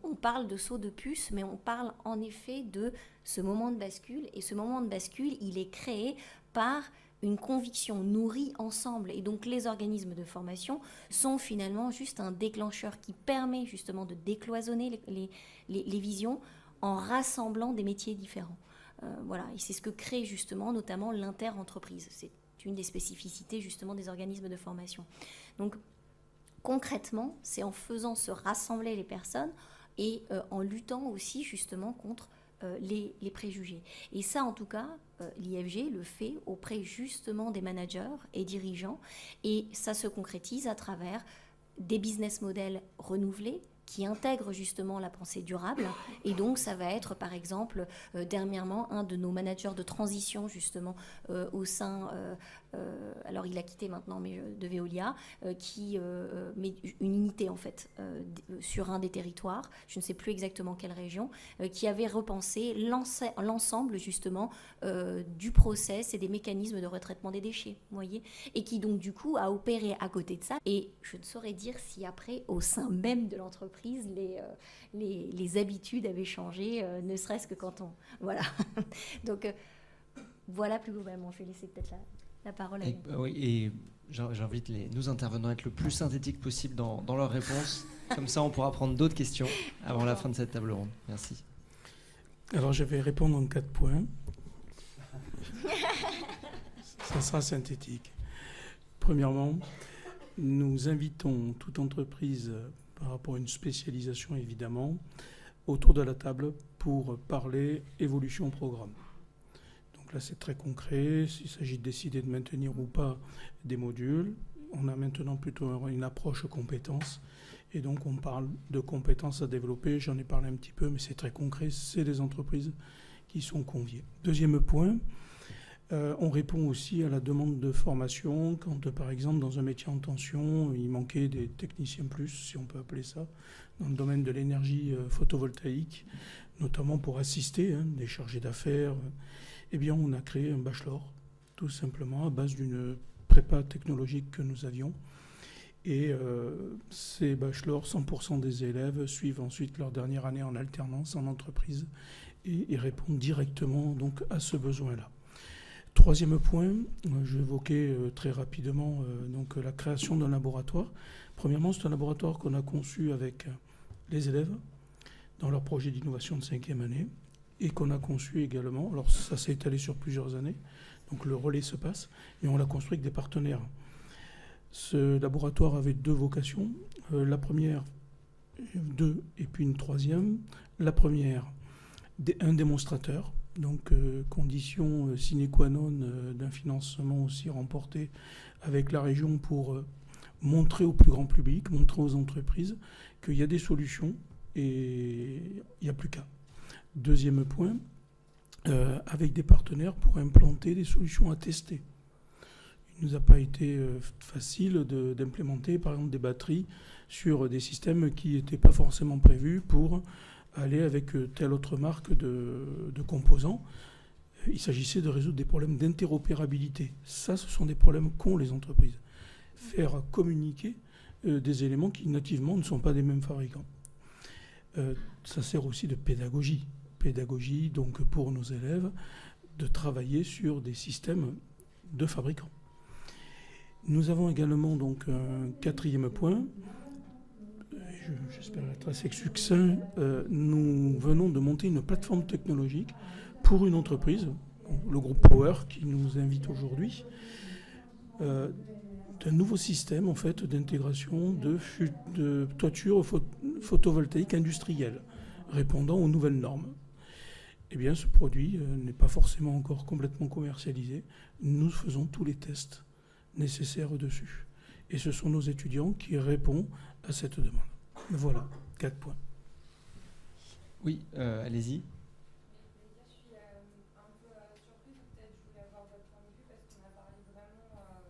on parle de saut de puce, mais on parle en effet de ce moment de bascule. Et ce moment de bascule, il est créé par une conviction nourrie ensemble. Et donc les organismes de formation sont finalement juste un déclencheur qui permet justement de décloisonner les visions en rassemblant des métiers différents. Voilà, et c'est ce que crée justement notamment l'inter-entreprise. C'est une des spécificités justement des organismes de formation. Donc concrètement, c'est en faisant se rassembler les personnes et en luttant aussi justement contre les préjugés. Et ça, en tout cas, l'IFG le fait auprès justement des managers et dirigeants, et ça se concrétise à travers des business models renouvelés qui intègrent justement la pensée durable. Et donc, ça va être, par exemple, dernièrement, un de nos managers de transition, justement, au sein, alors il a quitté maintenant, mais de Veolia, qui met une unité, en fait, sur un des territoires, je ne sais plus exactement quelle région, qui avait repensé l'ensemble, justement, du process et des mécanismes de retraitement des déchets, vous voyez, et qui, donc, du coup, a opéré à côté de ça. Et je ne saurais dire si après, au sein même de l'entreprise, les habitudes avaient changé, ne serait-ce que quand on... Voilà. Donc, voilà plus globalement. Je vais laisser peut-être la parole à Oui, et j'invite nos intervenants à être le plus synthétiques possible dans leurs réponses. Comme ça, on pourra prendre d'autres questions avant la fin de cette table ronde. Merci. Alors, je vais répondre en 4 points. Ça sera synthétique. Premièrement, nous invitons toute entreprise, par rapport à une spécialisation évidemment, autour de la table pour parler évolution programme. Donc là, c'est très concret. S'il s'agit de décider de maintenir ou pas des modules, on a maintenant plutôt une approche compétences. Et donc, on parle de compétences à développer. J'en ai parlé un petit peu, mais c'est très concret. C'est des entreprises qui sont conviées. Deuxième point, on répond aussi à la demande de formation quand, par exemple, dans un métier en tension, il manquait des techniciens plus, si on peut appeler ça, dans le domaine de l'énergie photovoltaïque, notamment pour assister des chargés d'affaires. Eh bien, on a créé un bachelor, tout simplement, à base d'une prépa technologique que nous avions. Et ces bachelors, 100% des élèves suivent ensuite leur dernière année en alternance en entreprise et répondent directement donc, à ce besoin-là. Troisième point, je vais évoquer très rapidement donc, la création d'un laboratoire. Premièrement, c'est un laboratoire qu'on a conçu avec les élèves dans leur projet d'innovation de 5e année et qu'on a conçu également, alors ça s'est étalé sur plusieurs années, donc le relais se passe, mais on l'a construit avec des partenaires. Ce laboratoire avait 2 vocations, la première, 2 et puis une troisième. La première, un démonstrateur, donc condition sine qua non d'un financement aussi remporté avec la région pour montrer au plus grand public, montrer aux entreprises qu'il y a des solutions et il n'y a plus qu'à. Deuxième point, avec des partenaires pour implanter des solutions à tester. Il ne nous a pas été facile d'implémenter par exemple des batteries sur des systèmes qui n'étaient pas forcément prévus pour aller avec telle autre marque de composants. Il s'agissait de résoudre des problèmes d'interopérabilité. Ça, ce sont des problèmes qu'ont les entreprises. Faire communiquer des éléments qui nativement ne sont pas des mêmes fabricants. Ça sert aussi de pédagogie. Pédagogie, donc pour nos élèves, de travailler sur des systèmes de fabricants. Nous avons également donc un 4e point. J'espère être assez succinct. Nous venons de monter une plateforme technologique pour une entreprise, le groupe Power, qui nous invite aujourd'hui, d'un nouveau système en fait d'intégration de toitures photovoltaïques industrielles, répondant aux nouvelles normes. Eh bien, ce produit n'est pas forcément encore complètement commercialisé. Nous faisons tous les tests nécessaires dessus. Et ce sont nos étudiants qui répondent à cette demande. Voilà, 4 points. Oui, allez-y. Je suis un peu surprise, peut-être je voulais avoir votre point de vue, parce qu'on a parlé vraiment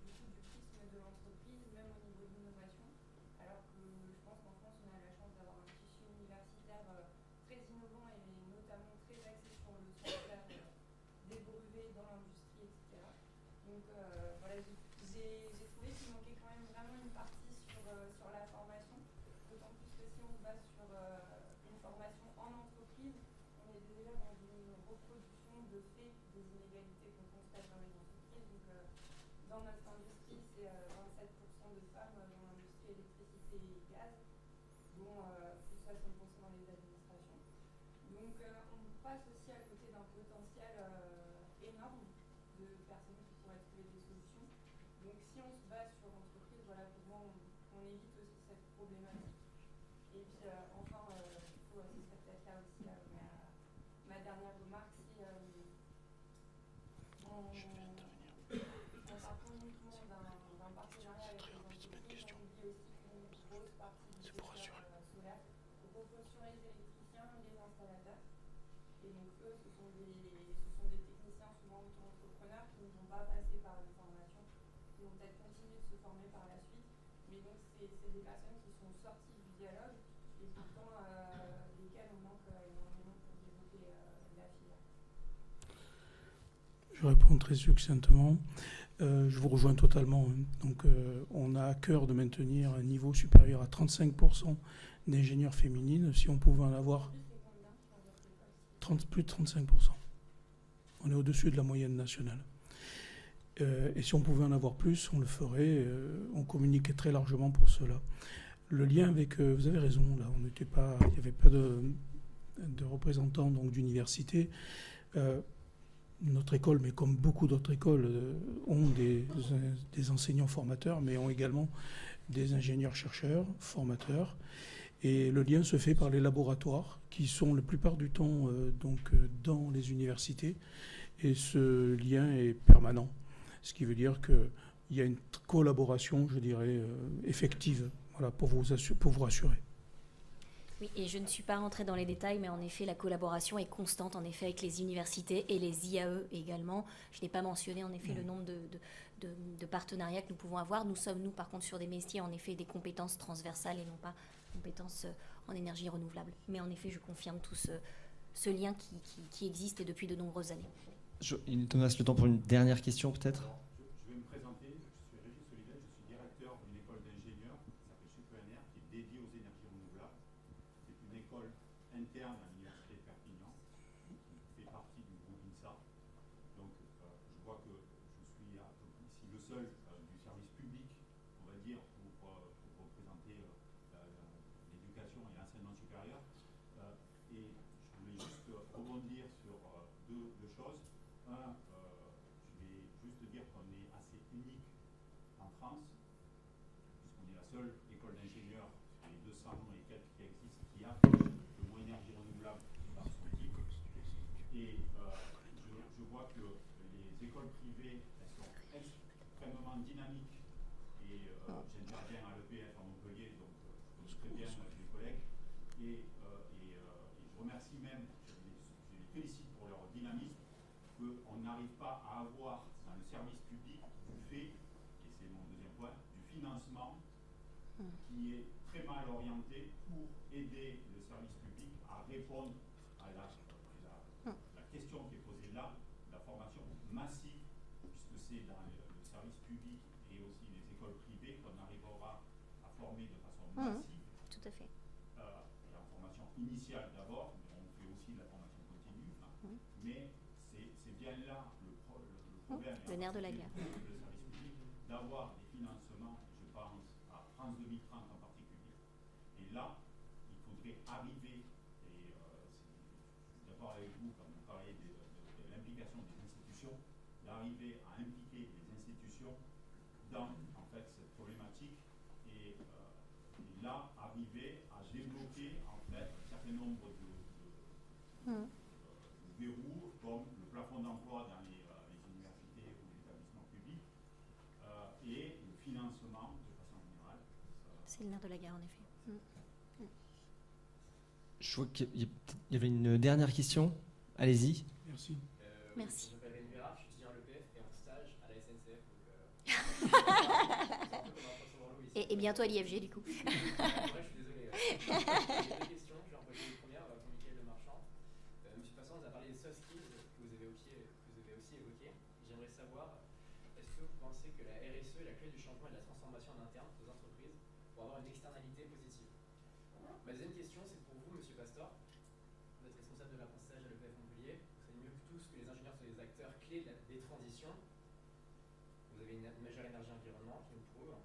du prisme de l'entreprise, même au niveau de l'innovation, alors que je pense qu'en France, on a la chance d'avoir un tissu universitaire très innovant et notamment très axé sur le transfert des brevets dans l'industrie, etc. Donc voilà, j'ai trouvé qu'il manquait quand même vraiment une partie sur la formation. D'autant plus que si on se base sur une formation en entreprise, on est déjà dans une reproduction de fait des inégalités qu'on constate dans les entreprises. Donc dans notre industrie, c'est 27% de femmes dans l'industrie électricité et gaz, dont plus 60% dans les administrations. Donc on passe aussi à côté d'un potentiel énorme de personnes qui pourraient trouver des solutions. Donc si on se base sur l'entreprise, voilà, pour moi, on évite aussi cette problématique. Et puis enfin, ce serait peut-être là aussi ma dernière remarque, c'est en partant uniquement d'un partenariat avec les entreprises, on oublie aussi qu'une grosse partie du secteur solaire repose sur les électriciens, les installateurs. Et donc eux, ce sont des techniciens souvent auto-entrepreneurs qui ne vont pas passer par une formation, qui vont peut-être continuer de se former par la suite. Mais donc c'est des personnes qui sont sorties du dialogue et pourtant lesquelles on manque énormément pour développer la filière. Je réponds très succinctement. Je vous rejoins totalement. Donc, on a à cœur de maintenir un niveau supérieur à 35% d'ingénieurs féminines. Si on pouvait en avoir plus de 35%. On est au-dessus de la moyenne nationale. Et si on pouvait en avoir plus, on le ferait. On communiquait très largement pour cela. Le lien avec... vous avez raison, là, il n'y avait pas de représentants donc, d'université. Notre école, mais comme beaucoup d'autres écoles, ont des enseignants formateurs, mais ont également des ingénieurs-chercheurs formateurs. Et le lien se fait par les laboratoires, qui sont la plupart du temps dans les universités. Et ce lien est permanent. Ce qui veut dire qu'il y a une collaboration, je dirais, effective, voilà, pour vous rassurer. Oui, et je ne suis pas rentrée dans les détails, mais en effet, la collaboration est constante, en effet, avec les universités et les IAE également. Je n'ai pas mentionné, en effet, le nombre de partenariats que nous pouvons avoir. Nous sommes, par contre, sur des métiers, en effet, des compétences transversales et non pas compétences en énergie renouvelable. Mais en effet, je confirme tout ce lien qui existe et depuis de nombreuses années. Il te reste le temps pour une dernière question, peut-être ? Je vais me présenter. Je suis Régis Solivet, je suis directeur d'une école d'ingénieurs qui s'appelle SuperEner, qui est dédiée aux énergies renouvelables. C'est une école interne à l'université de Perpignan, qui fait partie du groupe INSA. Donc je vois que je suis ici le seul du service public, on va dire, pour représenter l'éducation et l'enseignement supérieur. Et je voulais juste rebondir sur deux choses. Un, je vais juste dire qu'on est assez unique en France, puisqu'on est la seule école d'ingénieurs sur les 200 et quelques qui existent qui a le mot énergie renouvelable dans son titre. Et je vois que les écoles privées, elles sont extrêmement dynamiques. Et j'interviens à l'EPF à Montpellier, donc je connais très bien les collègues. Et je remercie même, je les félicite pour leur dynamisme, qu'on n'arrive pas à avoir dans le service public du fait, et c'est mon deuxième point, du financement qui est très mal orienté pour aider le service public à répondre à la question qui est posée là, la formation massive, puisque c'est dans le service public et aussi les écoles privées qu'on arrivera à former de façon massive. Tout à fait. La formation initiale d'abord, mais on fait aussi la formation continue. Mais c'est bien là le problème. Le nerf de la guerre. Le service public, d'avoir des financements, je pense à France 2030 en particulier. Et là, il faudrait arriver, et je suis d'accord avec vous quand vous parlez de l'implication des institutions, d'arriver à impliquer les institutions dans en fait cette problématique et là arriver à débloquer en fait un certain nombre de verrous comme le plafond d'emploi dans les universités ou les établissements publics et le financement de façon générale. C'est le nerf de la guerre en effet. Je vois qu'il y avait une dernière question. Allez-y. Merci. Merci. Je m'appelle Envera, je suis étudiant à l'EPF et en stage à la SNCF. Donc, et bientôt à l'IFG du coup. ouais, je suis désolé. J'ai deux questions. Je vais en poser une première pour Michael Lemarchand. Monsieur Passant vous a parlé des soft skills que vous avez aussi évoquées. J'aimerais savoir, est-ce que vous pensez que la RSE est la clé du changement et de la transformation en interne aux entreprises pour avoir une externalité positive? Ma deuxième question, c'est pour vous, Monsieur Pastor. Vous êtes responsable de l'apprentissage à l'EPF Montpellier. Vous savez mieux que tous que les ingénieurs sont des acteurs clés des transitions. avez une majeure énergie environnement qui nous prouve.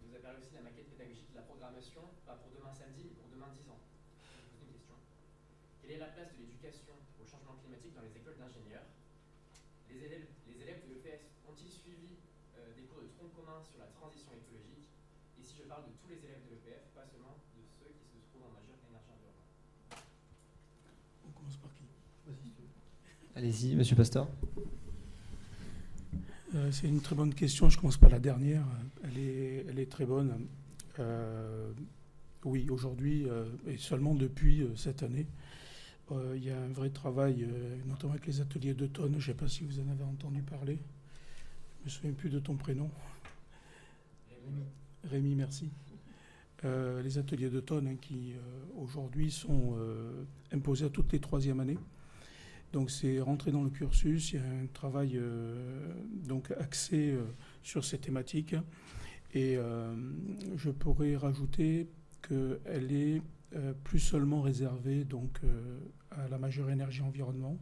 Vous avez parlé aussi de la maquette pédagogique de la programmation, pas pour demain samedi, mais pour demain 10 ans. Je vous pose une question. Quelle est la place de l'éducation au changement climatique dans les écoles d'ingénieurs? Les élèves de l'EPS ont-ils suivi des cours de tronc commun sur la transition écologique? Et si je parle de tous les élèves de l'EPF, pas seulement de ceux qui se trouvent en majeure énergie environnement. On commence par qui? Allez-y, monsieur Pasteur. C'est une très bonne question. Je commence par la dernière. Elle est très bonne. Oui, aujourd'hui, et seulement depuis cette année, il y a un vrai travail, notamment avec les ateliers d'automne. Je ne sais pas si vous en avez entendu parler. Je ne me souviens plus de ton prénom. Rémi, merci. Les ateliers d'automne qui, aujourd'hui, sont imposés à toutes les troisièmes années. Donc, c'est rentré dans le cursus. Il y a un travail donc axé sur ces thématiques. Et je pourrais rajouter qu'elle est plus seulement réservée donc, à la majeure énergie environnement.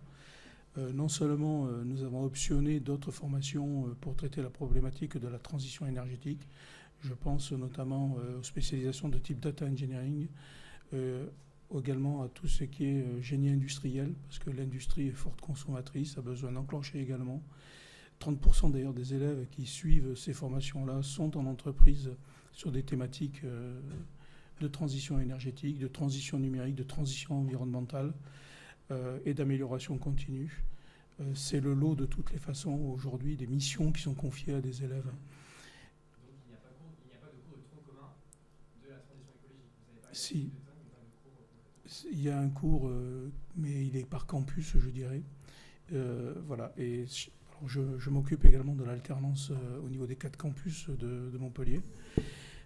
Non seulement nous avons optionné d'autres formations pour traiter la problématique de la transition énergétique, je pense notamment aux spécialisations de type data engineering, également à tout ce qui est génie industriel, parce que l'industrie est forte consommatrice, a besoin d'enclencher également. 30% d'ailleurs des élèves qui suivent ces formations-là sont en entreprise sur des thématiques de transition énergétique, de transition numérique, de transition environnementale et d'amélioration continue. C'est le lot de toutes les façons aujourd'hui des missions qui sont confiées à des élèves. Donc il n'y a pas de cours de tronc commun de la transition écologique. Vous avez parlé Si. de temps, mais pas de cours. Il y a un cours, mais il est par campus, je dirais. Voilà. Et alors je m'occupe également de l'alternance au niveau des 4 campus de Montpellier.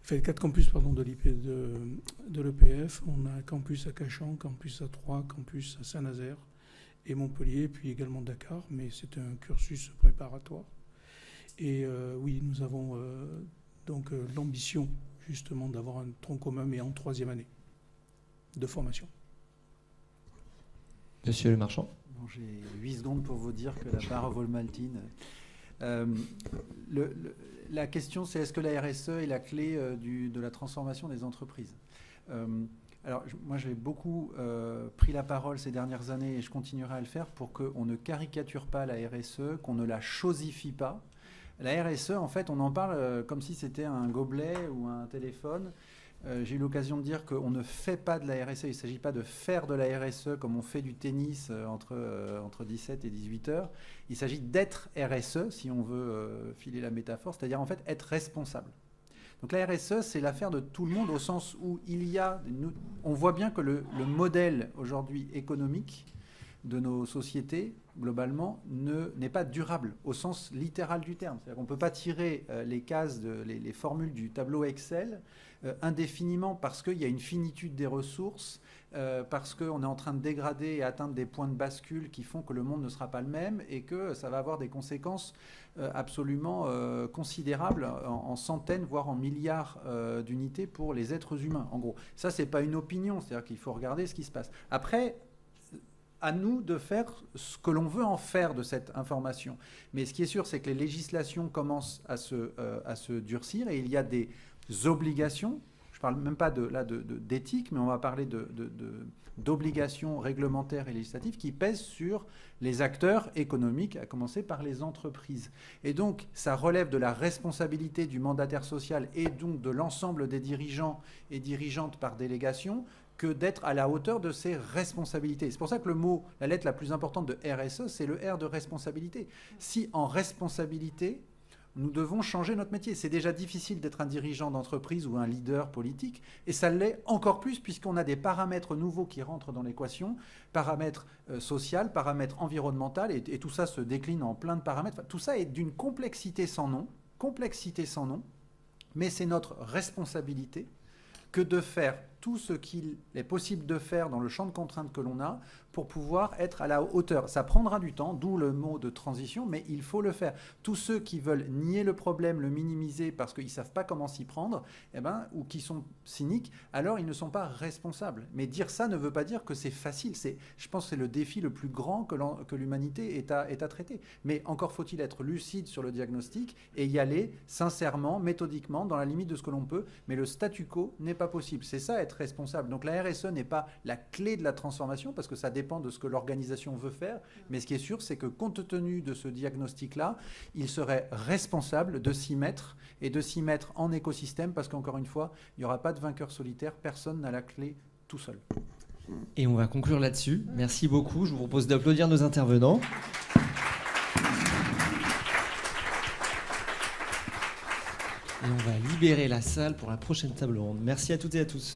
Enfin, 4 campus pardon, de l'EPF. On a un campus à Cachan, campus à Troyes, campus à Saint-Nazaire et Montpellier, puis également Dakar, mais c'est un cursus préparatoire. Et oui, nous avons donc l'ambition justement d'avoir un tronc commun, mais en 3e année de formation. Monsieur Le Marchand. Bon, j'ai 8 secondes pour vous dire que la barre Vollmaltine. La question, c'est est-ce que la RSE est la clé de la transformation des entreprises? Alors, moi, j'ai beaucoup pris la parole ces dernières années et je continuerai à le faire pour qu'on ne caricature pas la RSE, qu'on ne la chosifie pas. La RSE, en fait, on en parle comme si c'était un gobelet ou un téléphone. J'ai eu l'occasion de dire qu'on ne fait pas de la RSE. Il ne s'agit pas de faire de la RSE comme on fait du tennis entre 17 et 18 heures. Il s'agit d'être RSE, si on veut filer la métaphore, c'est-à-dire en fait être responsable. Donc la RSE, c'est l'affaire de tout le monde au sens où on voit bien que le modèle aujourd'hui économique de nos sociétés, globalement, n'est pas durable au sens littéral du terme. C'est-à-dire qu'on ne peut pas tirer les cases, les formules du tableau Excel indéfiniment parce qu'il y a une finitude des ressources, parce qu'on est en train de dégrader et atteindre des points de bascule qui font que le monde ne sera pas le même et que ça va avoir des conséquences absolument considérables en centaines, voire en milliards d'unités pour les êtres humains. En gros, ça, ce n'est pas une opinion, c'est-à-dire qu'il faut regarder ce qui se passe. Après, à nous de faire ce que l'on veut en faire de cette information. Mais ce qui est sûr, c'est que les législations commencent à se durcir et il y a des obligations. Je ne parle même pas d'éthique, mais on va parler d'obligations réglementaires et législatives qui pèsent sur les acteurs économiques, à commencer par les entreprises. Et donc, ça relève de la responsabilité du mandataire social et donc de l'ensemble des dirigeants et dirigeantes par délégation que d'être à la hauteur de ses responsabilités. C'est pour ça que la lettre la plus importante de RSE, c'est le R de responsabilité. Si en responsabilité, nous devons changer notre métier. C'est déjà difficile d'être un dirigeant d'entreprise ou un leader politique, et ça l'est encore plus puisqu'on a des paramètres nouveaux qui rentrent dans l'équation, paramètres sociaux, paramètres environnementaux, et tout ça se décline en plein de paramètres. Enfin, tout ça est d'une complexité sans nom, mais c'est notre responsabilité que de faire tout ce qu'il est possible de faire dans le champ de contraintes que l'on a pour pouvoir être à la hauteur. Ça prendra du temps, d'où le mot de transition, mais il faut le faire. Tous ceux qui veulent nier le problème, le minimiser parce qu'ils ne savent pas comment s'y prendre, ou qui sont cyniques, alors ils ne sont pas responsables. Mais dire ça ne veut pas dire que c'est facile. Je pense que c'est le défi le plus grand que l'humanité est à traiter. Mais encore faut-il être lucide sur le diagnostic et y aller sincèrement, méthodiquement, dans la limite de ce que l'on peut. Mais le statu quo n'est pas possible. C'est ça, être responsable. Donc la RSE n'est pas la clé de la transformation parce que ça dépend de ce que l'organisation veut faire. Mais ce qui est sûr, c'est que compte tenu de ce diagnostic-là, il serait responsable de s'y mettre et de s'y mettre en écosystème parce qu'encore une fois, il n'y aura pas de vainqueur solitaire. Personne n'a la clé tout seul. Et on va conclure là-dessus. Merci beaucoup. Je vous propose d'applaudir nos intervenants. Et on va libérer la salle pour la prochaine table ronde. Merci à toutes et à tous.